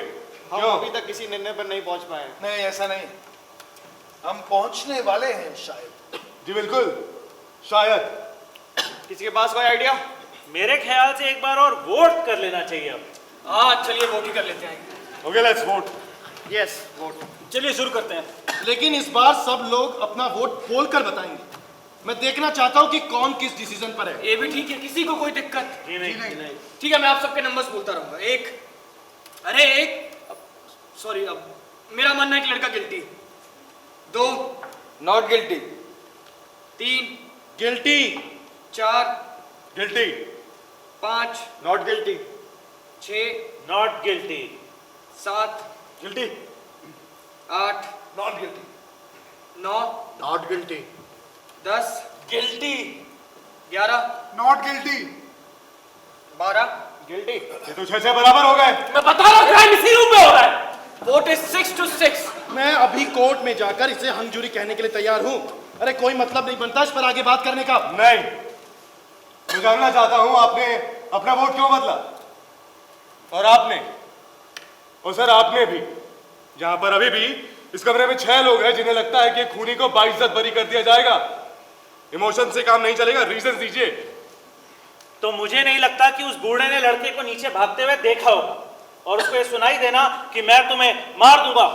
हम क्यों? अभी तक किसी निर्णय पर नहीं पहुंच पाए। नहीं, ऐसा नहीं। हम पहुंचने वाले हैं शायद। जी बिल्कुल, शायद। किसी के पास कोई आइडिया? मेरे ख्याल से एक बार और वोट कर लेना चाहिए अब। हाँ चलिए, वोट ही कर लेते हैं। Okay, let's vote. Yes, vote. चलिए शुरू करते हैं। लेकिन इस बार सब लोग अपना वोट बोल कर बताएंगे। मैं देखना चाहता हूं कि कौन किस डिसीजन पर है। ये भी ठीक है, किसी को कोई दिक्कत नहीं। ठीक है, मैं आप सबके नंबर्स बोलता रहूंगा। सॉरी, अब मेरा मानना है कि लड़का guilty. 2, not guilty. 3, guilty. 4, guilty. 5, not guilty. 6, not guilty. 7, guilty. 8, not guilty. 9, not guilty. 10, guilty. 11, not guilty. 12, guilty. ये तो 6 बराबर हो गए। मैं बता रहा हूँ, क्राइम इसी रूम में हो रहा है। Vote is 6 to 6। मैं अभी कोर्ट में जाकर इसे हंगजूरी कहने के लिए तैयार हूं। अरे कोई मतलब नहीं बनता इस पर आगे बात करने का। नहीं, मैं जानना चाहता हूं आपने अपना वोट क्यों बदला। और आपने, और सर आपने भी, जहां पर अभी भी इस कमरे में 6 लोग हैं जिन्हें लगता है कि खूनी को बाइज्जत बरी कर दिया जाएगा। इमोशन से काम नहीं चलेगा, रीजन दीजिए। तो मुझे नहीं लगता कि उस बूढ़े ने लड़के को नीचे भागते हुए देखा होगा और उसको ये सुनाई देना कि मैं तुम्हें मार दूंगा,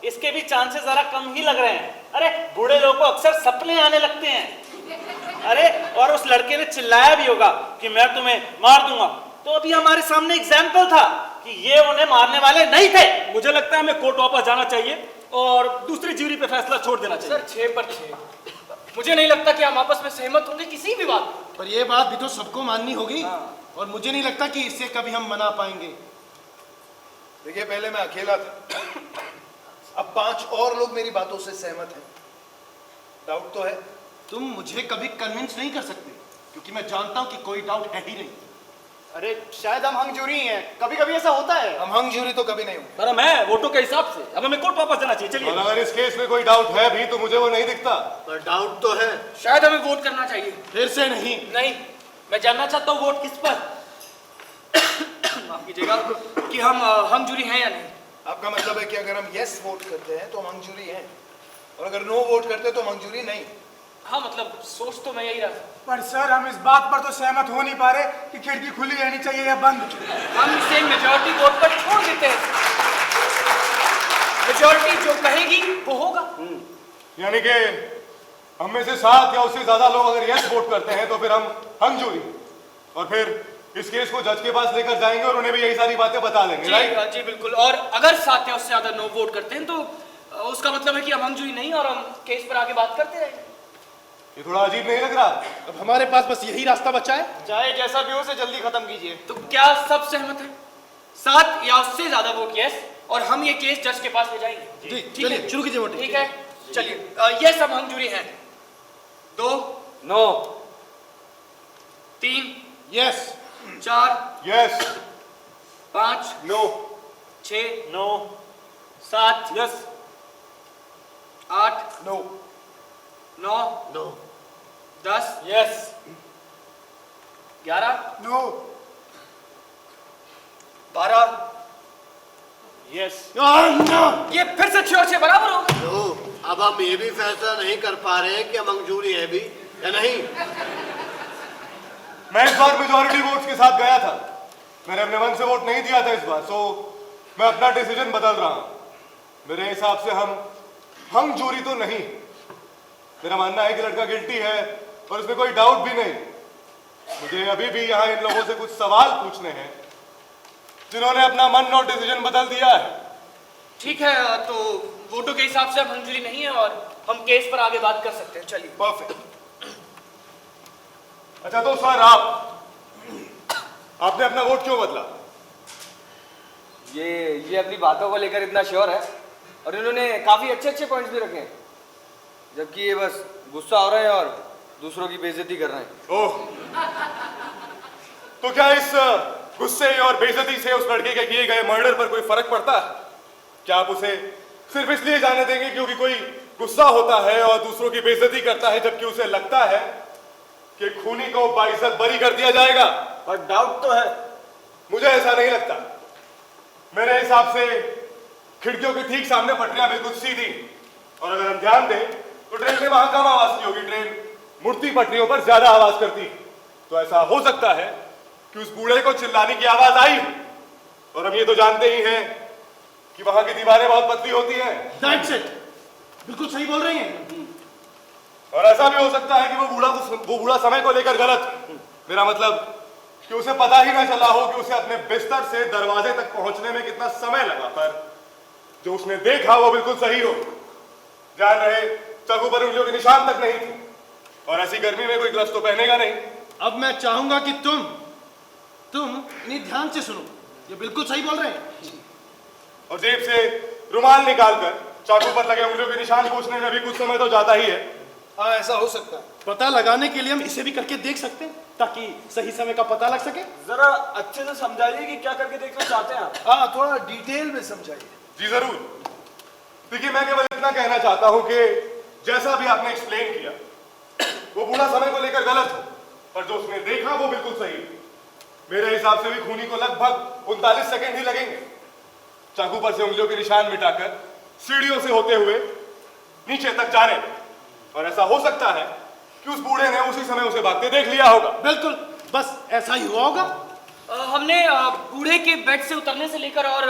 इसके भी चांसेस जरा कम ही लग रहे हैं। अरे बूढ़े लोगों को अक्सर सपने आने लगते हैं। अरे और उस लड़के ने चिल्लाया भी होगा कि मैं तुम्हें मार दूंगा, तो अभी हमारे सामने एग्जाम्पल था कि ये उन्हें मारने वाले नहीं थे। मुझे लगता है हमें कोर्ट वापस जाना चाहिए और दूसरी ज्यूरी पे फैसला छोड़ देना चाहिए। सर 6 पर 6। मुझे नहीं लगता कि हम आपस में सहमत होंगे किसी भी बात पर। पर यह बात भी तो सबको माननी होगी। और मुझे नहीं लगता कि इससे कभी हम मना पाएंगे। देखिए, पहले मैं अकेला था, अब 5 और लोग मेरी बातों से सहमत हैं। डाउट तो है? तुम मुझे कभी कन्विंस नहीं कर सकते, क्योंकि मैं जानता हूं कि कोई डाउट है ही नहीं। अरे शायद हम हंगजूरी हैं, कभी कभी ऐसा होता है। हम हंगजूरी तो कभी नहीं हुए। पर मैं वोटों के हिसाब से अब हमें कोर्ट वापस जाना चाहिए। चलिए। और अगर इस केस में कोई डाउट है भी तो मुझे वो नहीं दिखता। पर डाउट तो है। शायद हमें वोट करना चाहिए। फिर से नहीं। नहीं, मैं जानना चाहता हूँ वोट किस पर। माफ कीजिएगा कि हम जूरी हैं या नहीं। आपका मतलब है कि अगर हम यस वोट करते हैं तो हम हंगजूरी हैं, और अगर नो वोट करते हैं तो हम हंगजूरी नहीं। हाँ, मतलब सोच तो मैं यही रहा था। पर सर हम इस बात पर तो सहमत हो नहीं पा रहे कि खिड़की खुली रहनी चाहिए या बंद। हम इसे मेजॉरिटी वोट पर छोड़ देते हैं। मेजॉरिटी जो कहेगी वो होगा। यानी कि हम में से 7 या उससे ज्यादा लोग अगर यस वोट करते हैं तो फिर हम हंगजूरी, और फिर इस केस को जज के पास लेकर जाएंगे और उन्हें भी यही सारी बातें बता देंगे। राइट? जी बिल्कुल। और अगर 7 या उससे ज्यादा नो वोट करते हैं तो उसका मतलब है कि हम हंगजूरी नहीं और हम केस पर आगे बात करते रहेंगे। ये थोड़ा अजीब नहीं लग रहा? अब हमारे पास बस यही रास्ता बचा है। चाहे जैसा भी हो, उसे जल्दी खत्म कीजिए। तो क्या सब सहमत हैं? 7 या उससे ज्यादा वोट यस, और हम ये केस जज के पास ले जाएंगे। जी, ठीक चलिए है? शुरू कीजिए वोटिंग। ठीक है, चलिए। यस हम हंगजूरी हैं। 2, no, 3, yes, 4, yes, 5, no, 6, no, 7, yes, 8, no, 9, no, 10, yes, 11, no, 12। Yes. ये फिर से 6 बराबर हो गए। नो। अब हम ये भी फैसला नहीं कर पा रहे हैं कि हम हंगजूरी है भी या नहीं। मैं इस बार मेजॉरिटी वोट्स के साथ गया था। मैंने अपने मन से वोट नहीं दिया था इस बार, सो मैं अपना डिसीजन बदल रहा हूं। मेरे हिसाब से हम हंगजूरी तो नहीं। मेरा मानना है कि लड़का गिल्टी है और इसमें कोई डाउट भी नहीं। मुझे अभी भी यहाँ इन लोगों से कुछ सवाल पूछने हैं जिन्होंने अपना मन और डिसीजन बदल दिया है। ठीक है, तो वोटों के हिसाब से हम हंगजूरी नहीं है और हम केस पर आगे बात कर सकते हैं। चलिए। परफेक्ट। अच्छा तो सर आपने अपना वोट क्यों बदला? ये अपनी बातों को लेकर इतना श्योर है, और इन्होंने काफी अच्छे अच्छे पॉइंट्स भी रखे हैं, जबकि ये बस गुस्सा हो रहे हैं और दूसरों की बेइज्जती कर रहे हैं। ओह, तो क्या इस गुस्से और बेइज्जती से उस लड़के के किए गए मर्डर पर कोई फर्क पड़ता है? क्या आप उसे सिर्फ इसलिए जाने देंगे क्योंकि कोई गुस्सा होता है और दूसरों की बेइज्जती करता है, जबकि उसे लगता है कि खूनी को बाइज्जत बरी कर दिया जाएगा? पर डाउट तो है। मुझे ऐसा नहीं लगता। मेरे हिसाब से खिड़कियों के ठीक सामने पटरियां बिल्कुल सीधी, और अगर हम ध्यान दें तो ट्रेन ने वहां कम आवाज की होगी। ट्रेन मुड़ती पटरियों पर ज्यादा आवाज करती। तो ऐसा हो सकता है कि उस बूढ़े को चिल्लाने की आवाज आई, और हम ये तो जानते ही हैं कि वहां की दीवारें बहुत पतली होती हैं। दैट्स इट, बिल्कुल सही बोल रही हैं। और ऐसा भी हो सकता है कि वो बूढ़ा समय को लेकर गलत। मेरा मतलब कि उसे पता ही ना चला हो कि उसे अपने बिस्तर से दरवाजे तक पहुंचने में कितना समय लगा, पर जो उसने देखा वो बिल्कुल सही हो। ध्यान रहे चाकू पर उंगलियों के निशान तक नहीं थे, और ऐसी गर्मी में कोई ग्लव्स तो पहनेगा नहीं। अब मैं चाहूंगा कि तुम इन्हें ध्यान से सुनो, ये बिल्कुल सही बोल रहे हैं। और जेब से रुमाल निकालकर चाकू पर लगे उंगलियों के निशान पूछने में भी कुछ समय तो जाता ही है। हाँ, ऐसा हो सकता है। पता लगाने के लिए हम इसे भी करके देख सकते हैं, ताकि सही समय का पता लग सके। जरा अच्छे से समझाइए कि क्या करके देखना चाहते हैं आप। हाँ, थोड़ा डिटेल में समझाइए। जी जरूर। देखिए, मैं केवल इतना कहना चाहता हूं कि जैसा भी आपने एक्सप्लेन किया वो बूढ़ा समय को लेकर गलत हो, पर जो उसने देखा वो बिल्कुल सही। मेरे हिसाब से भी खूनी को लगभग 39 सेकंड ही लगेंगे चाकू पर से उंगलियों के निशान मिटाकर सीढ़ियों से होते हुए नीचे तक जाने में। और ऐसा हो सकता है कि उस बूढ़े ने उसी समय उसे भागते देख लिया होगा। बिल्कुल, बस ऐसा ही हुआ होगा। हमने बूढ़े के बेड से उतरने से लेकर और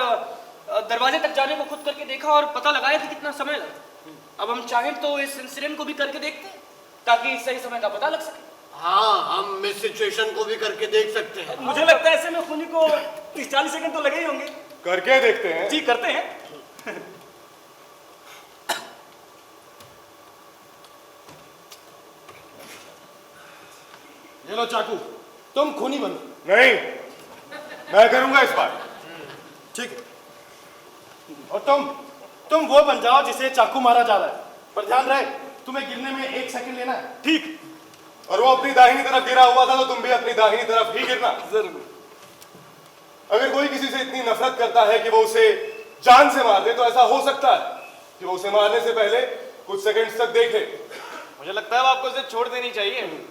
दरवाजे तक जाने को खुद करके देखा और पता लगाया कि कितना समय लगा। अब हम चाहें तो इस इंसिडेंट को भी करके देखते हैं ताकि सही समय का पता लग सके। हाँ, हम इस सिचुएशन को भी करके देख सकते हैं। मुझे लगता है ऐसे में खूनी को 30-40 सेकंड तो लगे ही होंगे। करके देखते हैं। जी करते हैं। ये लो चाकू, तुम खूनी बनो। नहीं, मैं करूंगा इस बार। ठीक है। और तुम तुम वो बन जाओ जिसे चाकू मारा जा रहा है, पर ध्यान रहे तुम्हें गिरने में 1 सेकंड लेना है। ठीक। और वो अपनी दाहिनी तरफ गिरा हुआ था तो तुम भी अपनी दाहिनी तरफ ही गिरना। जरूर। अगर कोई किसी से इतनी नफरत करता है कि वो उसे जान से मार दे तो ऐसा हो सकता है कि वो उसे मारने से पहले कुछ सेकंड्स तक देखे। मुझे लगता है आपको इसे छोड़ देनी चाहिए।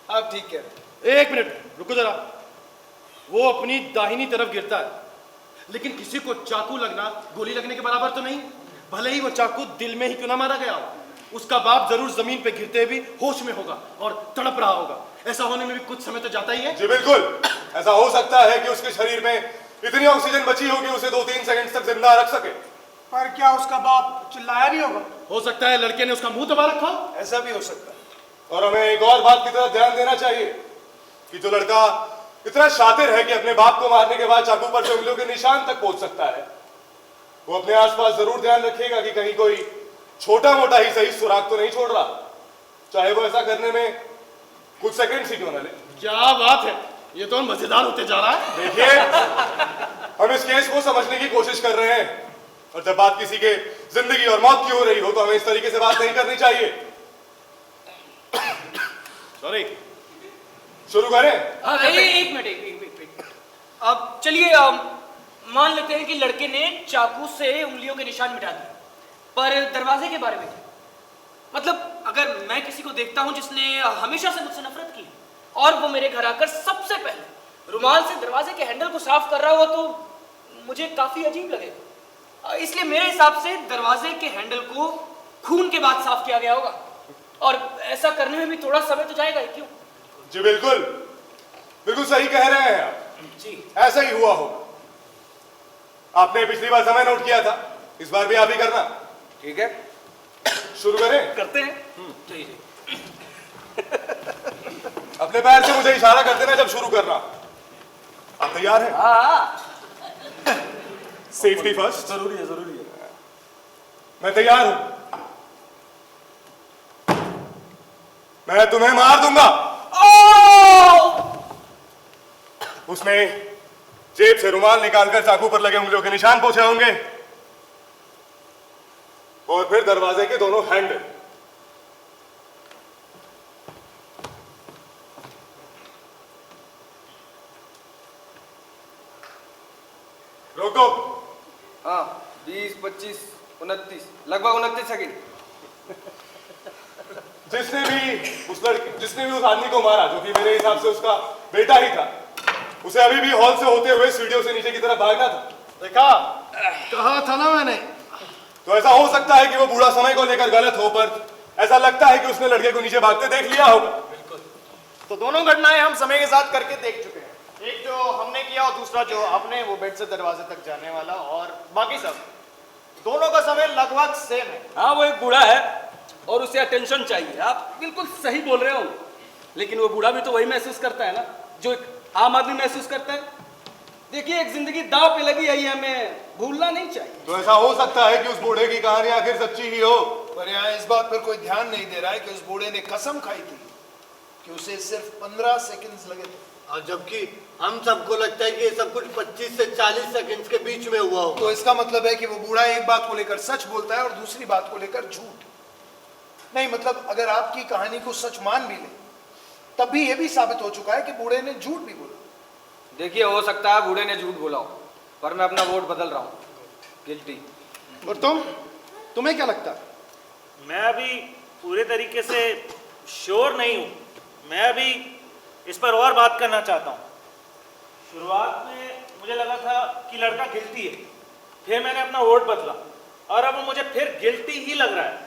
आप ठीक कह रहे हैं। 1 मिनट रुको जरा। वो अपनी दाहिनी तरफ गिरता है, लेकिन किसी को चाकू लगना गोली लगने के बराबर तो नहीं। भले ही वो चाकू दिल में ही क्यों ना मारा गया हो, उसका बाप जरूर जमीन पे गिरते भी होश में होगा और तड़प रहा होगा। ऐसा होने में भी कुछ समय तो जाता ही है। जी बिल्कुल, ऐसा हो सकता है कि उसके शरीर में इतनी ऑक्सीजन बची हो कि उसे 2-3 सेकंड तक जिंदा रख सके। पर क्या उसका बाप चिल्लाया नहीं होगा? हो सकता है लड़के ने उसका मुंह दबा रखा हो। ऐसा भी हो सकता है। और हमें एक और बात की तरफ ध्यान देना चाहिए कि जो लड़का इतना शातिर है कि अपने बाप को मारने के बाद चाकू पर से उंगलियों के निशान तक पहुंच सकता है, वो अपने आसपास जरूर ध्यान रखेगा कि कहीं कोई छोटा मोटा ही सही सुराग तो नहीं छोड़ रहा, चाहे वो ऐसा करने में कुछ सेकंड ही क्यों ना ले। क्या बात है, ये तो मजेदार होते जा रहा है। देखिए, हम इस केस को समझने की कोशिश कर रहे हैं, और जब बात किसी के जिंदगी और मौत की हो रही हो तो हमें इस तरीके से बात नहीं करनी चाहिए। सॉरी, शुरू करें? हाँ, एक मिनट। अब चलिए मान लेते हैं कि लड़के ने चाकू से उंगलियों के निशान मिटा दिए, पर दरवाजे के बारे में क्या? मतलब अगर मैं किसी को देखता हूं जिसने हमेशा से मुझसे नफरत की और वो मेरे घर आकर सबसे पहले रुमाल से दरवाजे के हैंडल को साफ कर रहा हुआ तो मुझे काफी अजीब लगेगा। इसलिए मेरे हिसाब से दरवाजे के हैंडल को खून के बाद साफ किया गया होगा, और ऐसा करने में भी थोड़ा समय तो जाएगा ही। क्यों? जी बिल्कुल, बिल्कुल सही कह रहे हैं आप जी, ऐसा ही हुआ होगा। आपने पिछली बार समय नोट किया था, इस बार भी आप ही करना। ठीक है, शुरू करें? करते हैं। जी। अपने पैर से मुझे इशारा कर देना जब शुरू करना। आप तैयार हैं? हाँ, सेफ्टी फर्स्ट। जरूरी है, जरूरी है। मैं तैयार हूं। मैं तुम्हें मार दूंगा। उसने जेब से रुमाल निकालकर चाकू पर लगे उंगलियों के निशान पोंछे होंगे, और फिर दरवाजे के दोनों हैंडल। रोक दो। हाँ 20, 25, 29, लगभग 29 सेकंड। जिसने भी उस आदमी को मारा, जो कि मेरे हिसाब से उसका बेटा ही था, उसे अभी भी हॉल से होते हुए सीढ़ियों से नीचे की तरफ भागना था। देखा, कहा था ना मैंने। तो ऐसा हो सकता है कि वो बूढ़ा समय को लेकर गलत हो, पर ऐसा लगता है कि उसने लड़के को नीचे भागते देख लिया होगा। तो दोनों घटनाएं हम समय के साथ करके देख चुके हैं। एक जो हमने किया और दूसरा जो आपने, वो बेड से दरवाजे तक जाने वाला, और बाकी सब दोनों का समय लगभग सेम है। हाँ, वो एक बूढ़ा है और उसे अटेंशन चाहिए। आप बिल्कुल सही बोल रहे हो, लेकिन वो बूढ़ा भी तो वही महसूस करता है ना जो एक आम आदमी महसूस करता है। देखिए, एक जिंदगी दांव पे लगी है, ये हमें भूलना नहीं चाहिए। तो ऐसा हो सकता है कि उस बूढ़े की कहानी आखिर सच्ची ही हो। पर यहाँ इस बात पर कोई ध्यान नहीं दे रहा है कि उस बूढ़े ने कसम खाई थी कि उसे सिर्फ 15 सेकंड्स लगे थे, और जबकि हम सबको लगता है कि ये सब कुछ 25 से 40 सेकंड्स के बीच में हुआ हो। तो इसका मतलब है कि वो बूढ़ा एक बात को लेकर सच बोलता है और दूसरी बात को लेकर झूठ। नहीं, मतलब अगर आपकी कहानी को सच मान भी ले तब भी ये भी साबित हो चुका है कि बूढ़े ने झूठ भी बोला। देखिए, हो सकता है बूढ़े ने झूठ बोला हो, पर मैं अपना वोट बदल रहा हूँ, गिल्टी। और तुम्हें क्या लगता है? मैं अभी पूरे तरीके से श्योर नहीं हूं। मैं अभी इस पर और बात करना चाहता हूं। शुरुआत में मुझे लगा था कि लड़का गिल्टी है, फिर मैंने अपना वोट बदला और अब मुझे फिर गिल्टी ही लग रहा है।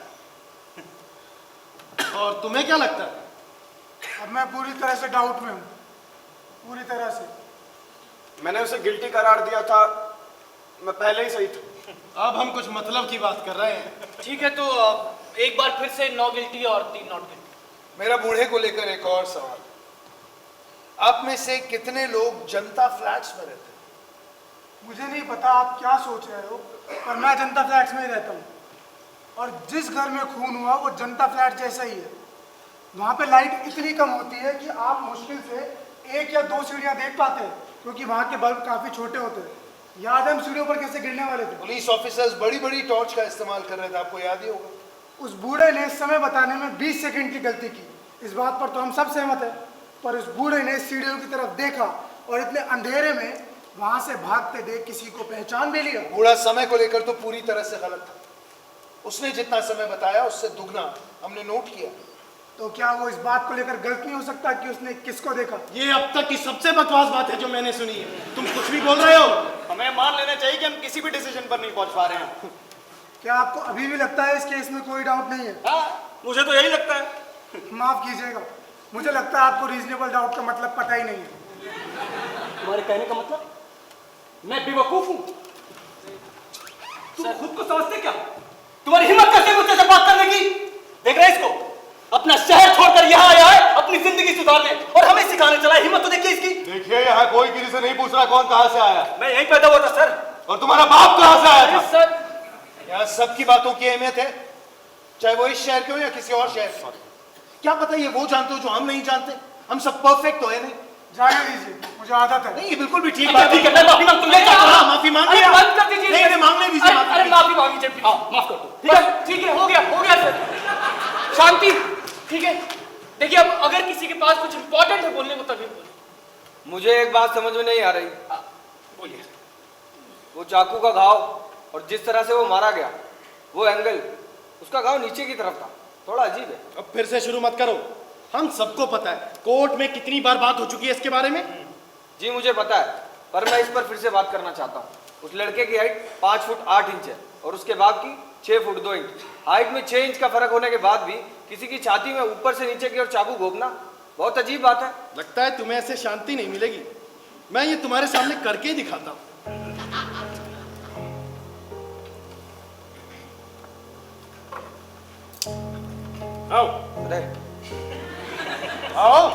और तुम्हें क्या लगता है? अब मैं पूरी तरह से डाउट में हूँ, पूरी तरह से। मैंने उसे गिल्टी करार दिया था, मैं पहले ही सही था। अब हम कुछ मतलब की बात कर रहे हैं। ठीक है, तो एक बार फिर से 9 गिल्टी और 3 नॉट गिल्टी। मेरा बूढ़े को लेकर एक और सवाल। आप में से कितने लोग जनता फ्लैट्स में रहते हैं? मुझे नहीं पता आप क्या सोच रहे हो, पर मैं जनता फ्लैट्स में ही रहता हूँ, और जिस घर में खून हुआ वो जनता फ्लैट जैसा ही है। वहाँ पे लाइट इतनी कम होती है कि आप मुश्किल से 1 या 2 सीढ़ियाँ देख पाते हैं, क्योंकि वहाँ के बल्ब काफ़ी छोटे होते हैं। याद है हम सीढ़ियों पर कैसे गिरने वाले थे? पुलिस ऑफिसर्स बड़ी बड़ी टॉर्च का इस्तेमाल कर रहे थे, आपको याद ही होगा। उस बूढ़े ने समय बताने में 20 सेकंड की गलती की, इस बात पर तो हम सब सहमत हैं। पर उस बूढ़े ने सीढ़ियों की तरफ देखा और इतने अंधेरे में वहां से भागते देख किसी को पहचान भी लिया। बूढ़ा समय को लेकर तो पूरी तरह से गलत था। उसने जितना समय बताया उससे दुगना हमने नोट किया। तो क्या वो इस बात को लेकर गलत नहीं हो सकता कि उसने किसको देखा? ये अब तक की सबसे बकवास बात है जो मैंने सुनी है। तुम कुछ भी बोल रहे हो। हमें मान लेना चाहिए कि हम किसी भी डिसीजन पर नहीं पहुंच पा रहे हैं। क्या आपको अभी भी लगता है इस केस में कोई डाउट नहीं है? हाँ, मुझे तो यही लगता है। माफ कीजिएगा, मुझे लगता है आपको रीजनेबल डाउट का मतलब पता ही नहीं है। तुम्हारे कहने का मतलब मैं बेवकूफ हूं? तुम खुद को समझते क्या? तुम्हारी हिम्मत कैसे मुझसे से बात करने की? देख रहे इसको, अपना शहर छोड़कर यहाँ आया है अपनी जिंदगी सुधारने और हमें सिखाने चला है। हिम्मत तो देखिए इसकी। देखिए, यहाँ कोई किसी से नहीं पूछ रहा कौन कहाँ से आया। मैं यहीं पैदा हुआ था सर। और तुम्हारा बाप कहाँ से आया था? सर, यहाँ सबकी बातों की अहमियत है, चाहे वो इस शहर के हो या किसी और शहर के। क्या पता ये वो जानते हो जो हम नहीं जानते। हम सब परफेक्ट तो है नहीं। जाने दीजिए, मुझे आदत है। नहीं, ये बिल्कुल भी ठीक अच्छा, बात ठीक है, मैं माफी मांगता हूं। ले जाओ। हाँ, माफी मांग अरे लिया। बंद कर दीजिए। नहीं, मांगने दीजिए माफी। अरे माफी मांग लीजिए, हाँ, माफ कर दो। ठीक है, हो गया सर। शांति, ठीक है। देखिए, अब अगर किसी के पास कुछ इंपॉर्टेंट है बोलने को तभी बोले। मुझे एक बात समझ में नहीं आ रही। बोलिए। वो चाकू का घाव और जिस तरह से वो मारा गया, वो एंगल, उसका घाव नीचे की तरफ था, थोड़ा अजीब है। अब फिर से शुरू मत करो। हम सबको पता है कोर्ट में कितनी बार बात हो चुकी है इसके बारे में। जी मुझे पता है, पर मैं इस पर फिर से बात करना चाहता हूँ। उस लड़के की हाइट 5 फुट 8 इंच है और उसके बाप की 6 फुट 2 इंच। हाइट में 6 इंच का फर्क होने के बाद भी किसी की छाती में ऊपर से नीचे की ओर चाकू घोंपना बहुत अजीब बात है। लगता है तुम्हें ऐसे शांति नहीं मिलेगी। मैं ये तुम्हारे सामने करके ही दिखाता हूँ। आओ। अरे आओ।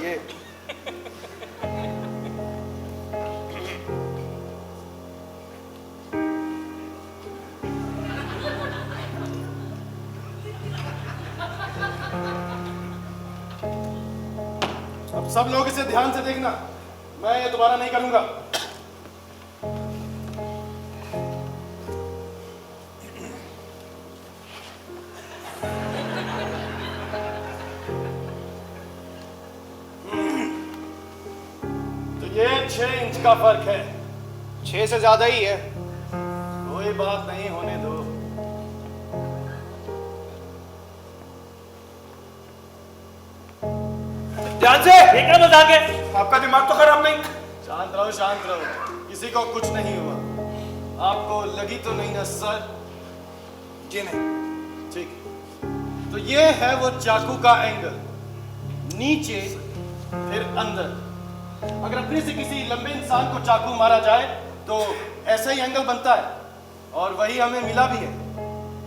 ये अब सब लोग इसे ध्यान से देखना, मैं ये दोबारा नहीं करूंगा। तो ये 6 इंच का फर्क है। 6 से ज्यादा ही है। कोई बात नहीं, होने दो। ध्यान से। ये क्या मजाक है? आपका दिमाग तो खराब नहीं? शांत रहो, शांत रहो। किसी को कुछ नहीं हुआ। आपको लगी तो नहीं ना सर? जी नहीं। ठीक। तो ये है वो चाकू का एंगल, नीचे फिर अंदर। अगर अपने से किसी लंबे इंसान को चाकू मारा जाए तो ऐसा ही एंगल बनता है, और वही हमें मिला भी है।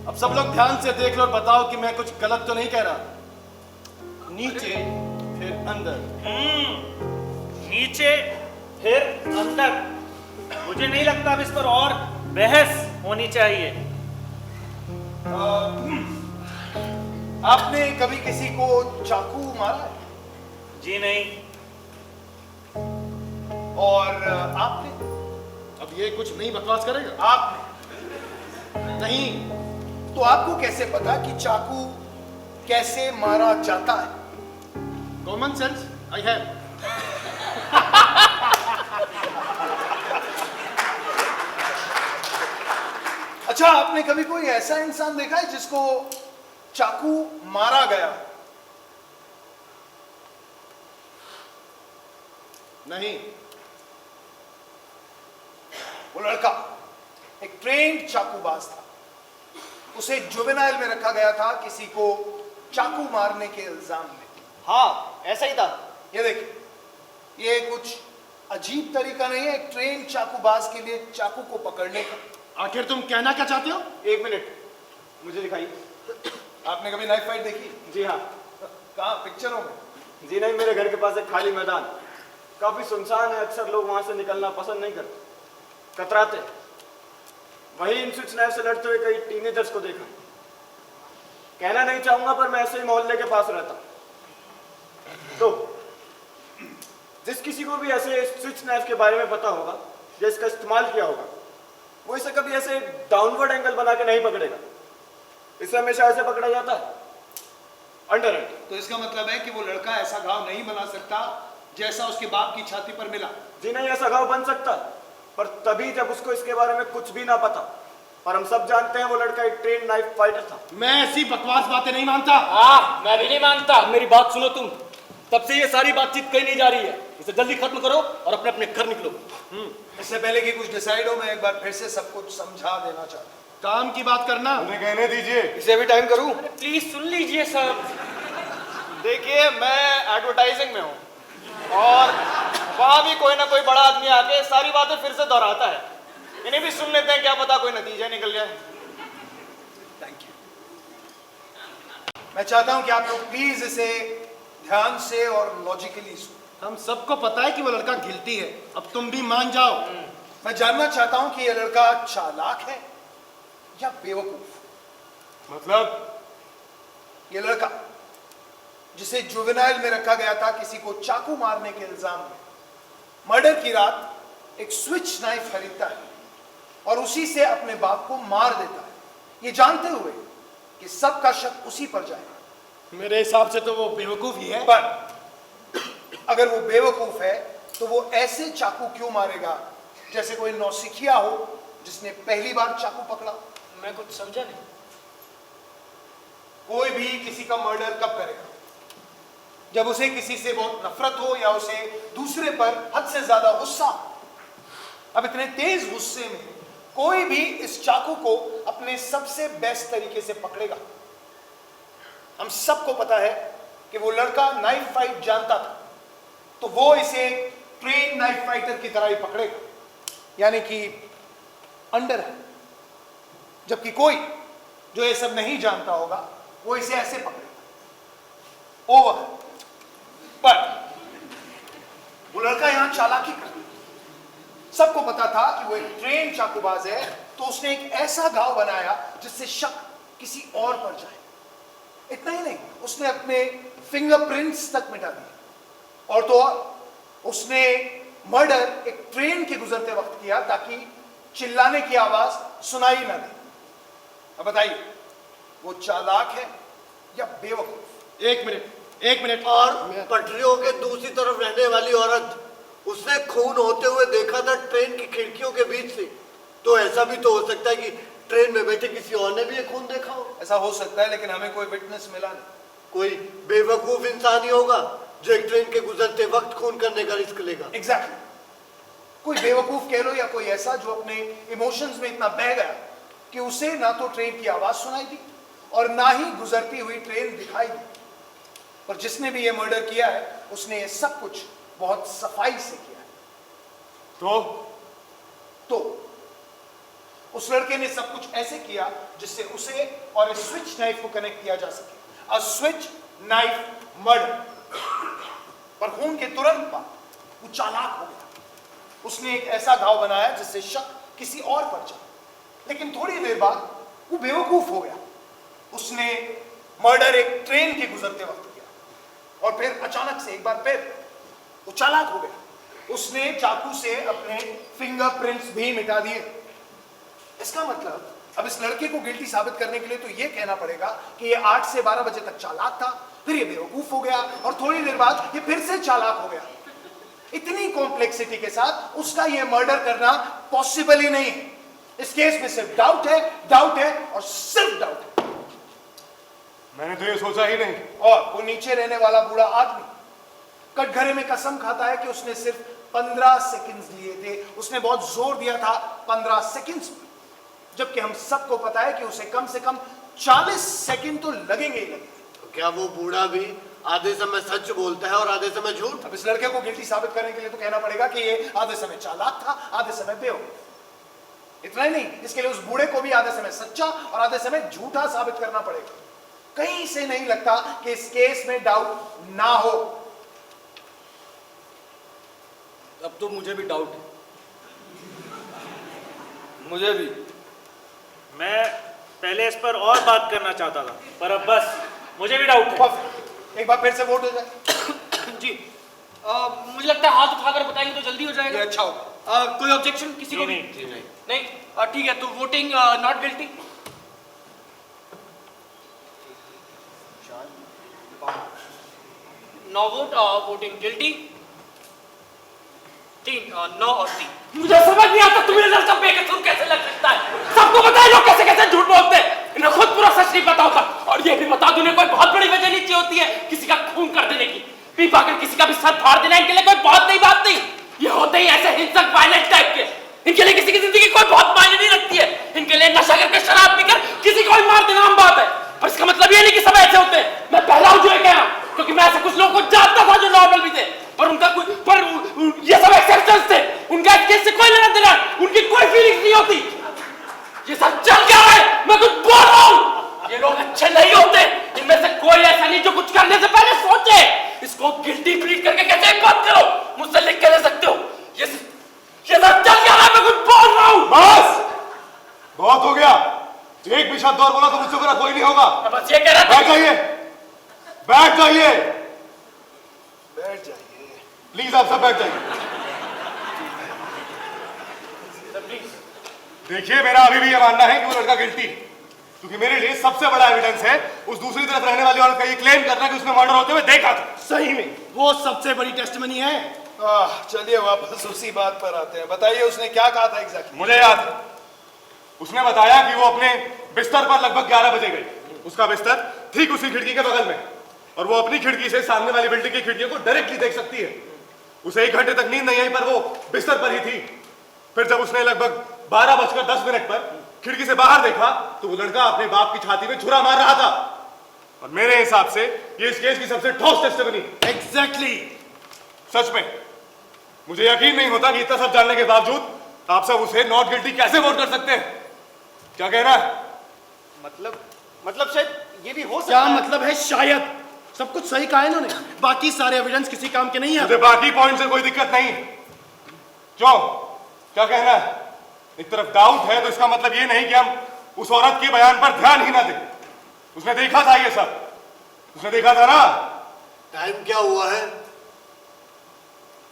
अब सब लोग ध्यान से देख लो और बताओ कि मैं कुछ गलत तो नहीं कह रहा। नीचे फिर अंदर। नीचे फिर अंदर। मुझे नहीं लगता अब इस पर और बहस होनी चाहिए। आपने कभी किसी को चाकू मारा है? जी नहीं। और आपने? अब ये कुछ नहीं बकवास करेगा। आपने? नहीं। तो आपको कैसे पता कि चाकू कैसे मारा जाता है? Common sense I have. अच्छा, आपने कभी कोई ऐसा इंसान देखा है जिसको चाकू मारा गया? नहीं। वो लड़का एक ट्रेन्ड चाकूबाज था। उसे जुवेनाइल में रखा गया था किसी को चाकू मारने के इल्जाम में। हाँ, ऐसा ही था। ये देखिए, ये कुछ अजीब तरीका नहीं है एक ट्रेन चाकूबाज के लिए चाकू को पकड़ने का। आखिर तुम कहना क्या चाहते हो? 1 मिनट, मुझे दिखाइए। आपने कभी नाइफ फाइट देखी? जी हाँ। कहाँ, पिक्चरों में? जी नहीं, मेरे घर के पास एक खाली मैदान, काफी सुनसान है। अक्सर लोग वहां से निकलना पसंद नहीं करते, कतराते। वही इन स्विच नाइफ से लड़ते हुए कई टीनेजर्स को देखा। कहना नहीं चाहूंगा, पर मैं ऐसे ही मोहल्ले के पास रहता। तो जिस किसी को भी ऐसे स्विच नाइफ के बारे में पता होगा या इसका इस्तेमाल किया होगा, वो इसे कभी ऐसे डाउनवर्ड एंगल बना के नहीं पकड़ेगा। इसे हमेशा ऐसे पकड़ा जाता है, अंडर एंड। तो इसका मतलब है कि वो लड़का ऐसा घाव नहीं बना सकता जैसा उसके बाप की छाती पर मिला। जी नहीं, ऐसा घाव बन सकता, पर तभी जब उसको इसके बारे में कुछ भी ना पता। पर हम सब जानते हैं वो लड़का एक ट्रेन नाइफ फाइटर था। मैं ऐसी बकवास बातें नहीं मानता। हाँ, मैं भी नहीं मानता। मेरी बात सुनो तुम, तब से ये सारी बातचीत कहीं नहीं जा रही है। इसे जल्दी खत्म करो और अपने अपने घर निकलो। इससे पहले कि कुछ डिसाइड हो, मैं एक बार फिर से सब कुछ समझा देना चाहता हूँ। काम की बात करना। उन्हें कहने दीजिए। इसे भी टाइम करूं? प्लीज सुन लीजिए सब। देखिए, मैं एडवर्टाइजिंग में हूँ और वहां भी कोई ना कोई बड़ा आदमी आके सारी बातें फिर से दोहराता है। इन्हें भी सुन लेते हैं, क्या पता कोई नतीजा निकल जाए। Thank you. मैं चाहता हूं कि आप लोग प्लीज इसे ध्यान से और लॉजिकली सुनो। हम सबको पता है कि वो लड़का गिल्टी है, अब तुम भी मान जाओ। मैं जानना चाहता हूं कि यह लड़का चालाक है या बेवकूफ। मतलब यह लड़का जिसे जुवेनाइल में रखा गया था किसी को चाकू मारने के इल्जाम में, मर्डर की रात एक स्विच नाइफ खरीदता है और उसी से अपने बाप को मार देता है, ये जानते हुए कि सबका शक उसी पर जाएगा। मेरे हिसाब से तो वो बेवकूफ ही है। पर अगर वो बेवकूफ है तो वो ऐसे चाकू क्यों मारेगा जैसे कोई नौसिखिया हो जिसने पहली बार चाकू पकड़ा? मैं कुछ समझा नहीं। कोई भी किसी का मर्डर कब करेगा? जब उसे किसी से बहुत नफरत हो या उसे दूसरे पर हद से ज्यादा गुस्सा हो। अब इतने तेज गुस्से में कोई भी इस चाकू को अपने सबसे बेस्ट तरीके से पकड़ेगा। हम सबको पता है कि वो लड़का नाइफ फाइट जानता था, तो वो इसे ट्रेन नाइफ फाइटर की तरह ही पकड़ेगा, यानी कि अंडर है। जबकि कोई जो ये सब नहीं जानता होगा वो इसे ऐसे पकड़ेगा, ओवर। पर वो लड़का यहां चालाकी कर, सबको पता था कि वो एक ट्रेन चाकूबाज है, तो उसने एक ऐसा घाव बनाया जिससे शक किसी और पर जाए। इतना ही नहीं, उसने अपने फिंगरप्रिंट्स तक मिटा दिए। और तो और उसने मर्डर एक ट्रेन के गुजरते वक्त किया ताकि चिल्लाने की आवाज सुनाई ना दे। अब बताइए, वो चालाक है या बेवकूफ? एक मिनट। और पटरियों के दूसरी तरफ रहने वाली औरत, उसने खून होते हुए देखा था ट्रेन की खिड़कियों के बीच से, तो ऐसा भी तो हो सकता है कि ट्रेन में बैठे किसी और ने भी ये खून देखा हो। ऐसा हो सकता है, लेकिन हमें कोई विटनेस मिला नहीं। कोई बेवकूफ इंसान ही होगा जो एक ट्रेन के गुजरते वक्त खून करने का रिस्क लेगा। एग्जैक्टली। कोई बेवकूफ कह लो या कोई ऐसा जो अपने इमोशंस में इतना बह गया कि उसे ना तो ट्रेन की आवाज सुनाई दी और ना ही गुजरती हुई ट्रेन दिखाई दी। पर जिसने भी ये मर्डर किया है उसने ये सब कुछ बहुत सफाई से किया है। तो उस लड़के ने सब कुछ ऐसे किया जिससे उसे और इस स्विच नाइफ को कनेक्ट किया जा सके। A switch knife murder. पर खून के तुरंत बाद वो चालाक हो गया। उसने एक ऐसा घाव बनाया जिससे शक किसी और पर जाए। लेकिन थोड़ी देर बाद वो बेवकूफ हो गया। उसने मर्डर एक ट्रेन के गुजरते वक्त किया और फिर अचानक से एक बार फिर वो चालाक हो गया। उसने चाकू से अपने फिंगरप्रिंट्स भी मिटा दिए। इसका मतलब अब इस लड़के को गिल्टी साबित करने के लिए तो ये कहना पड़ेगा कि ये 8 से 12 बजे तक चालाक था, फिर ये बेवकूफ हो गया और थोड़ी देर बाद ये फिर से चालाक हो गया। इतनी कॉम्प्लेक्सिटी के साथ उसका ये मर्डर करना पॉसिबल ही नहीं है। इस केस में सिर्फ डाउट है और सिर्फ डाउट है। मैंने तो ये सोचा ही नहीं। और वो नीचे रहने वाला बूढ़ा आदमी कटघरे में कसम खाता है कि उसने सिर्फ 15 सेकंड्स लिए थे। उसने बहुत जोर दिया था 15 सेकंड्स में, जबकि हम सबको पता है कि उसे कम से कम 40 सेकंड तो लगेंगे ही लगेंगे। तो क्या वो बूढ़ा भी आधे समय सच बोलता है और आधे समय झूठ? अब इस लड़के को गिल्टी साबित करने के लिए तो कहना पड़ेगा कि ये आधे समय चालाक था, आधे समय बेवकूफ। इतना ही नहीं, इसके लिए उस बूढ़े को भी आधे समय सच्चा और आधे समय झूठा साबित करना पड़ेगा। कहीं से नहीं लगता कि इस केस में डाउट ना हो। अब तो मुझे भी डाउट है। मुझे भी। मैं पहले इस पर और बात करना चाहता था, पर अब बस मुझे भी डाउट है। एक बार फिर से वोट हो जाए। जी मुझे लगता है हाथ उठाकर बताएंगे तो जल्दी हो जाएगा। ये अच्छा होगा। कोई ऑब्जेक्शन किसी को भी? नहीं ठीक है, तो voting not guilty. No vote, voting guilty. 3 9 और 3। मुझे समझ नहीं आता तुम्हें लड़का बेकसूर कैसे लग सकता है। सबको पता है लोग कैसे कैसे झूठ बोलते हैं, इन्हें खुद पूरा सच नहीं पता होता। और ये भी बता दूं, इन्हें कोई बहुत बड़ी वजह नहीं चाहिए होती है किसी का खून कर देने की। पी पाकर किसी का भी सर फाड़ देना इनके लिए कोई बहुत नई बात नहीं। ये होते ही ऐसे हिंसक वायलेंट टाइप के, इनके लिए किसी की जिंदगी कोई बहुत मायने नहीं रखती है। इनके लिए नशा करके शराब पीकर किसी को भी मार देना आम बात है। पर इसका मतलब ये नहीं कि सब ऐसे होते हैं। मैं पहला हूं जो ये कह रहा हूं, क्योंकि मैं ऐसे कुछ लोगों को जानता था जो नॉर्मल भी थे, पर उनका ये सब एक्सेप्शंस थे। उनका इस केस से कोई लेना देना, उनकी कोई फीलिंग्स नहीं होती। ये सब चल क्या रहा है, मैं कुछ बोल रहा हूं। ये लोग अच्छे नहीं होते, इनमें से कोई ऐसा नहीं जो कुछ करने से पहले सोचे। इसको गिल्टी प्लीड करके कैसे बात करो, मुझसे लिख के दे सकते हो। ये सब चल क्या रहा है, मैं कुछ बोल रहा हूं। बस बहुत हो गया, एक भी शब्द और बोला तो मुझसे बुरा कोई नहीं होगा। बस ये कह रहा था। बैठ जाइए, बैठ जाइए, बैठ जाइए, प्लीज आप सब बैठ जाइए। देखिए, मेरा अभी भी ये मानना है कि वो लड़का गिल्टी, क्योंकि मेरे लिए सबसे बड़ा एविडेंस है उस दूसरी तरफ रहने वाली औरत का ये क्लेम करना कि उसने मर्डर होते हुए देखा था। सही में वो सबसे बड़ी टेस्टमनी है। चलिए वापस उसी बात पर आते हैं। बताइए उसने क्या कहा था एग्जैक्टली? मुझे याद है, उसने बताया कि वो अपने बिस्तर पर लगभग 11 बजे गई। उसका बिस्तर ठीक उसी खिड़की के बगल में, और वो अपनी खिड़की से सामने वाली बिल्डिंग की खिड़कियों को डायरेक्टली देख सकती है। उसे 1 घंटे तक नींद नहीं आई, पर वो बिस्तर पर ही थी। फिर जब उसने लगभग 12:10 पर खिड़की से बाहर देखा तो वो लड़का अपने बाप की छाती में छुरा मार रहा था। और मेरे हिसाब से ये इस केस की सबसे ठोस टेस्टिमनी। एग्जैक्टली। सच में मुझे यकीन नहीं होता कि इतना सब जानने के बावजूद आप सब उसे नॉट गिल्टी कैसे वोट कर सकते हैं। क्या कहना है? मतलब शायद ये भी हो सकता क्या है। मतलब है शायद? सब कुछ सही कहा है इन्होंने, बाकी सारे एविडेंस किसी काम के नहीं है। मुझे बाकी पॉइंट से कोई दिक्कत नहीं। क्यों, क्या कहना है? एक तरफ डाउट है तो इसका मतलब ये नहीं कि हम उस औरत के बयान पर ध्यान ही ना दें। उसने देखा था ये सब, उसने देखा था ना। टाइम क्या हुआ है?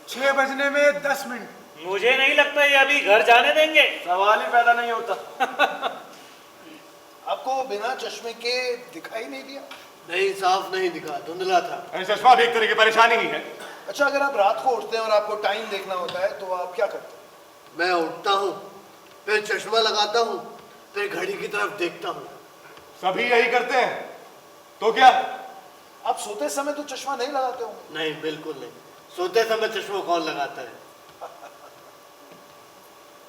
6 बजने में 10 मिनट। मुझे नहीं लगता ये अभी घर जाने देंगे। सवाल ही पैदा नहीं होता। आपको बिना चश्मे के दिखाई नहीं दिया? नहीं, साफ नहीं दिखा, धुंधला था। चश्मा भी एक तरह की परेशानी ही है। अच्छा, अगर आप रात को उठते हैं और आपको टाइम देखना होता है तो आप क्या करते हैं? मैं उठता हूँ, फिर चश्मा लगाता हूँ, फिर घड़ी की तरफ देखता हूँ। सभी यही करते हैं, तो क्या? आप सोते समय तो चश्मा नहीं लगाते होंगे? नहीं, बिल्कुल नहीं। सोते समय चश्मा कौन लगाता है?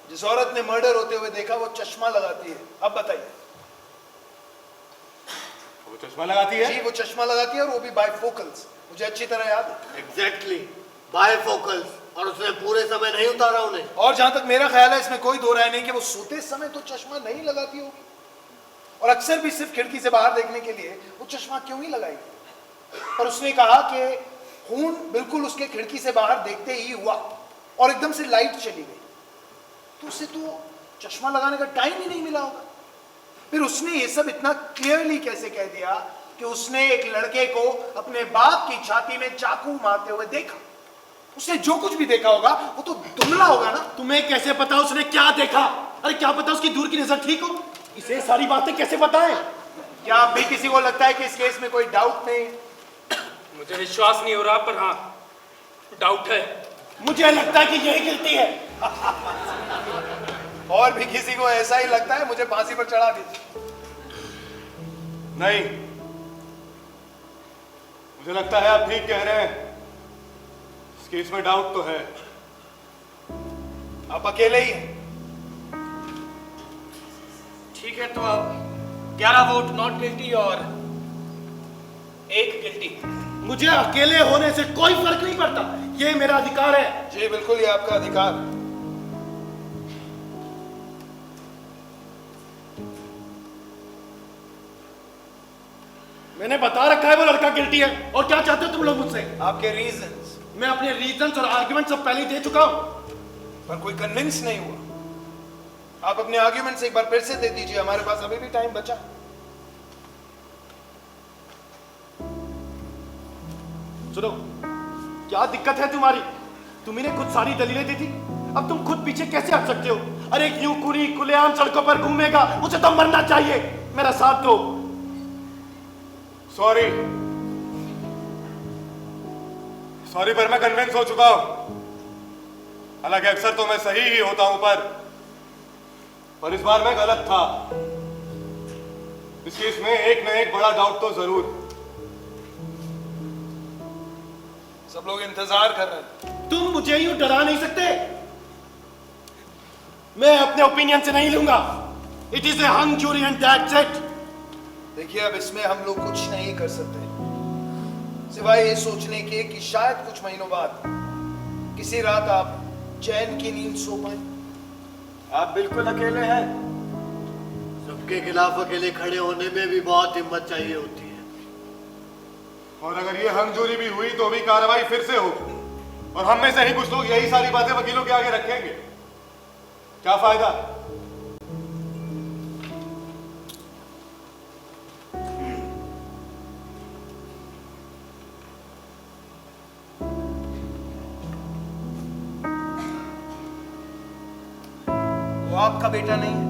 जिस औरत ने मर्डर होते हुए देखा वो चश्मा लगाती है। अब बताइए। वो चश्मा लगाती है? जी, वो चश्मा लगाती है, और वो भी बाइफोकल्स। मुझे अच्छी तरह याद है। एग्जैक्टली, बायफोकल्स। और उसने पूरे समय नहीं उतारा उन्हें। और जहां तक मेरा ख्याल है, इसमें कोई दो राय नहीं कि वो सोते समय तो चश्मा नहीं लगाती होगी, और अक्सर भी सिर्फ खिड़की से बाहर देखने के लिए वो चश्मा क्यों ही लगाएगी। पर उसने कहा कि खून बिल्कुल उसके खिड़की से बाहर देखते ही हुआ और एकदम से लाइट चली गई, तो उसे तो चश्मा लगाने का टाइम ही नहीं मिला होगा। फिर उसने ये सब इतना क्लियरली कैसे कह दिया कि उसने एक लड़के को अपने बाप की छाती में चाकू मारते हुए देखा? उसने जो कुछ भी देखा होगा वो तो धुंधला होगा ना। तुम्हें कैसे पता उसने क्या देखा? अरे क्या पता उसकी दूर की नजर ठीक हो? इसे सारी बातें कैसे पता है? क्या आप भी किसी को लगता है कि इस केस में कोई डाउट नहीं? मुझे विश्वास नहीं हो रहा, पर हाँ डाउट है। मुझे लगता है कि यही गिल्टी है। और भी किसी को ऐसा ही लगता है? मुझे फांसी पर चढ़ा दीजिए। नहीं, मुझे लगता है आप ठीक कह रहे हैं। इस केस में डाउट तो है। आप अकेले ही हैं? ठीक है, तो अब 11 वोट नॉट गिल्टी और 1 गिल्टी। मुझे अकेले होने से कोई फर्क नहीं पड़ता, ये मेरा अधिकार है। जी बिल्कुल, ये आपका अधिकार। मैंने बता रखा है वो लड़का गिल्टी है, और क्या चाहते हो तुम लोग मुझसे? आपके रीजंस? मैं अपने रीजंस और आर्गुमेंट सब पहले ही दे चुका हूं। पर कोई कन्विंस नहीं हुआ। आप अपने आर्ग्यूमेंट्स एक बार फिर से दे दीजिए, हमारे पास अभी भी टाइम बचा। सुनो, क्या दिक्कत है तुम्हारी? तुम्ही ने खुद सारी दलीलें दी थी, अब तुम खुद पीछे कैसे हट सकते हो? अरे यूं खूनी खुलेआम सड़कों पर घूमेगा, उसे तो मरना चाहिए। मेरा साथ दो। सॉरी सॉरी, पर मैं कन्विंस हो चुका हूं। हालांकि अक्सर तो मैं सही ही होता हूं, पर इस बार मैं गलत था। इस केस में एक न एक बड़ा डाउट तो जरूर। सब लोग इंतजार कर रहे हैं। तुम मुझे यूं डरा नहीं सकते। मैं अपने ओपिनियन से नहीं लूंगा। It is a hung jury and that's it. देखिए, अब इसमें हम लोग कुछ नहीं कर सकते सिवाय ये सोचने के कि शायद कुछ महीनों बाद किसी रात आप चैन की नींद सो पाए। आप बिल्कुल अकेले हैं। सबके खिलाफ अकेले खड़े होने में भी बहुत हिम्मत चाहिए होती है। और अगर ये हमजोरी भी हुई तो भी कार्रवाई फिर से होगी, और हम में से ही कुछ लोग यही सारी बातें वकीलों के आगे रखेंगे। क्या फायदा? वो आपका बेटा नहीं है।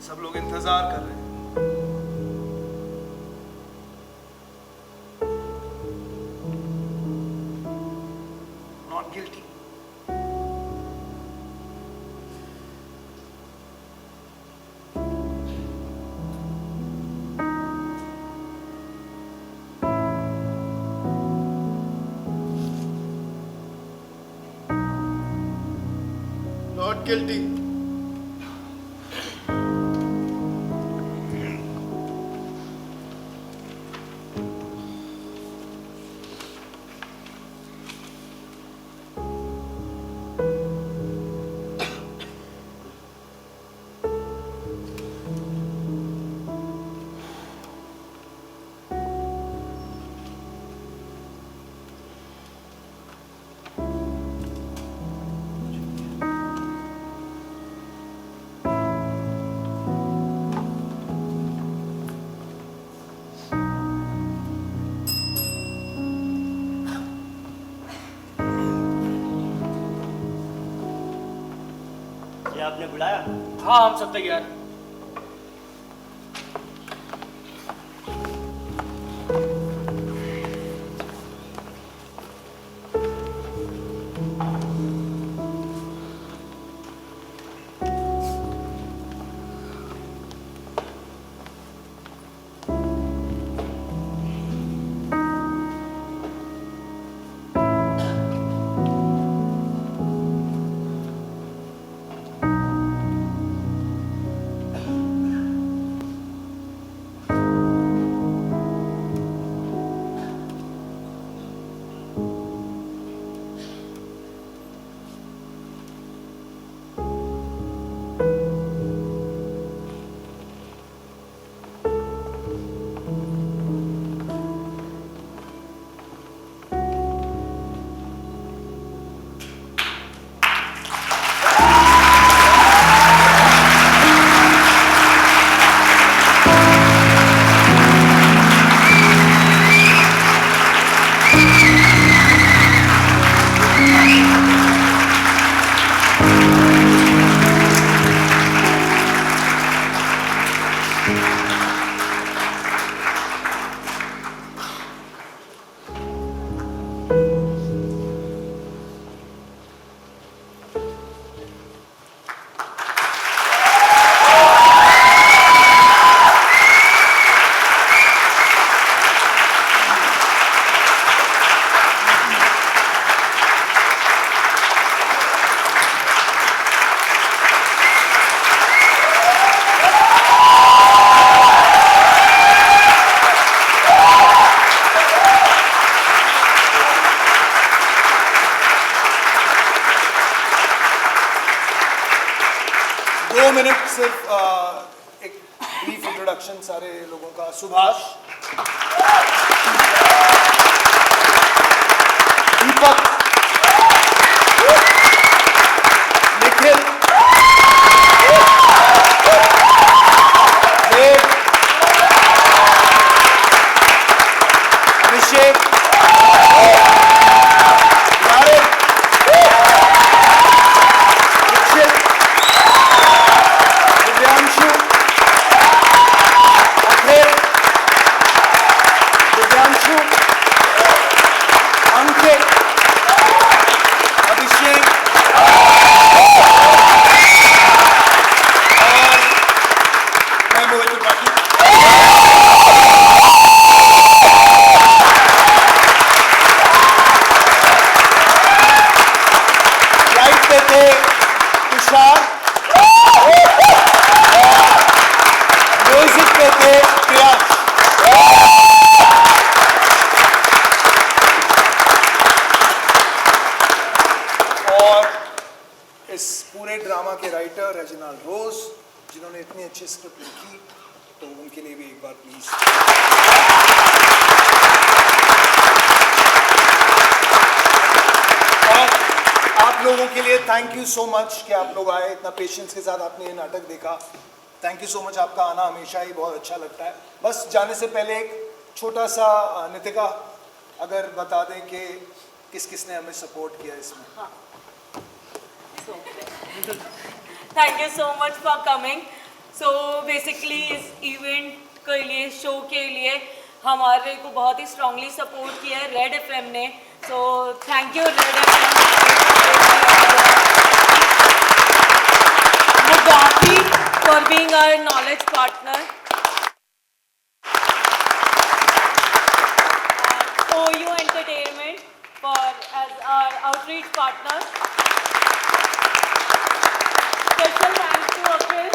सब लोग इंतजार कर रहे हैं। Not guilty. Not guilty. ये आपने बुलाया? हाँ, हम सब तैयार हैं। मिनट सिर्फ एक ब्रीफ इंट्रोडक्शन सारे लोगों का। सुभाष, दीपक, निखिल, देव, अभिषेक, नारिद, दीक्षित, दिव्यांशु, अखिल, दिव्यांशु, अंकित, अभिषेक और मैं मोहित त्रिपाठी। लाइट पे थे तुषार, म्यूजिक पे थे प्रियांश। और इस पूरे ड्रामा के राइटर रेजिनाल्ड रोज, जिन्होंने इतनी अच्छी स्क्रिप्ट लिखी, तो उनके लिए भी एक बार प्लीज। और आप लोगों के लिए थैंक यू सो मच कि आप लोग आए, इतना पेशेंस के साथ आपने ये नाटक देखा। थैंक यू सो मच, आपका आना हमेशा ही बहुत अच्छा लगता है। बस जाने से पहले एक छोटा सा नितिका अगर बता दें कि किस किस ने हमें सपोर्ट किया इसमें। Thank you so much for coming. So basically इस इवेंट के लिए, शो के लिए हमारे को बहुत ही स्ट्रांगली सपोर्ट किया है रेड एफएम ने। So thank you red FM, Mugafi for being our knowledge partner, OU Entertainment for as our outreach partner. Special thanks to Akhil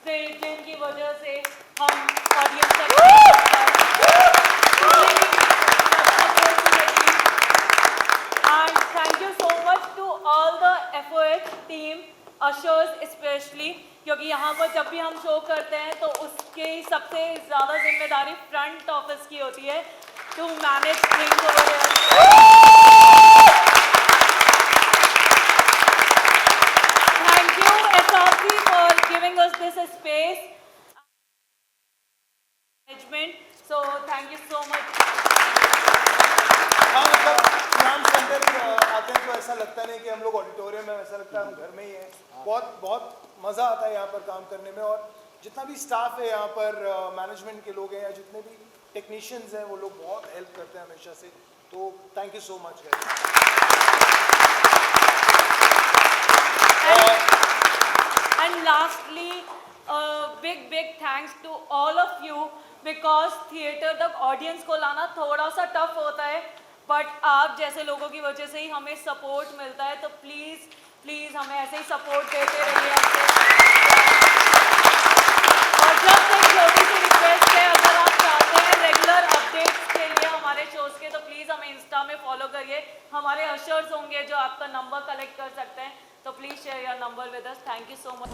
से, जिनकी वजह से हम ऑडियंस तक and thank you so much to all the FOH team, ushers specially, क्योंकि यहाँ पर जब भी हम शो करते हैं तो उसकी सबसे ज़्यादा जिम्मेदारी फ्रंट ऑफिस की होती है to manage things over here. Thank you SRC for giving us this space management. So thank you so much. हाँ, मतलब प्रोग्राम सेंटर आते हैं तो ऐसा लगता नहीं कि हम लोग ऑडिटोरियम में, ऐसा लगता है हम घर में ही हैं। बहुत मज़ा आता है यहाँ पर काम करने में। और जितना भी स्टाफ है यहाँ पर, मैनेजमेंट के लोग हैं या जितने भी टेक्नीशियंस हैं, वो लोग बहुत हेल्प करते हैं हमेशा से। तो thank you so much guys. And lastly, big thanks to all of you, because theatre तक ऑडियंस को लाना थोड़ा सा टफ होता है, बट आप जैसे लोगों की वजह से ही हमें सपोर्ट मिलता है। तो प्लीज़ हमें ऐसे ही सपोर्ट देते रहिए। और जस्ट एक छोटी सी रिक्वेस्ट है, अगर आप चाहते हैं रेगुलर अपडेट्स के लिए हमारे शोज़ के, तो प्लीज़ हमें इंस्टा में फॉलो करिए। हमारे अशर्स होंगे जो आपका नंबर कलेक्ट कर सकते हैं, तो please share your number with us. Thank you so much.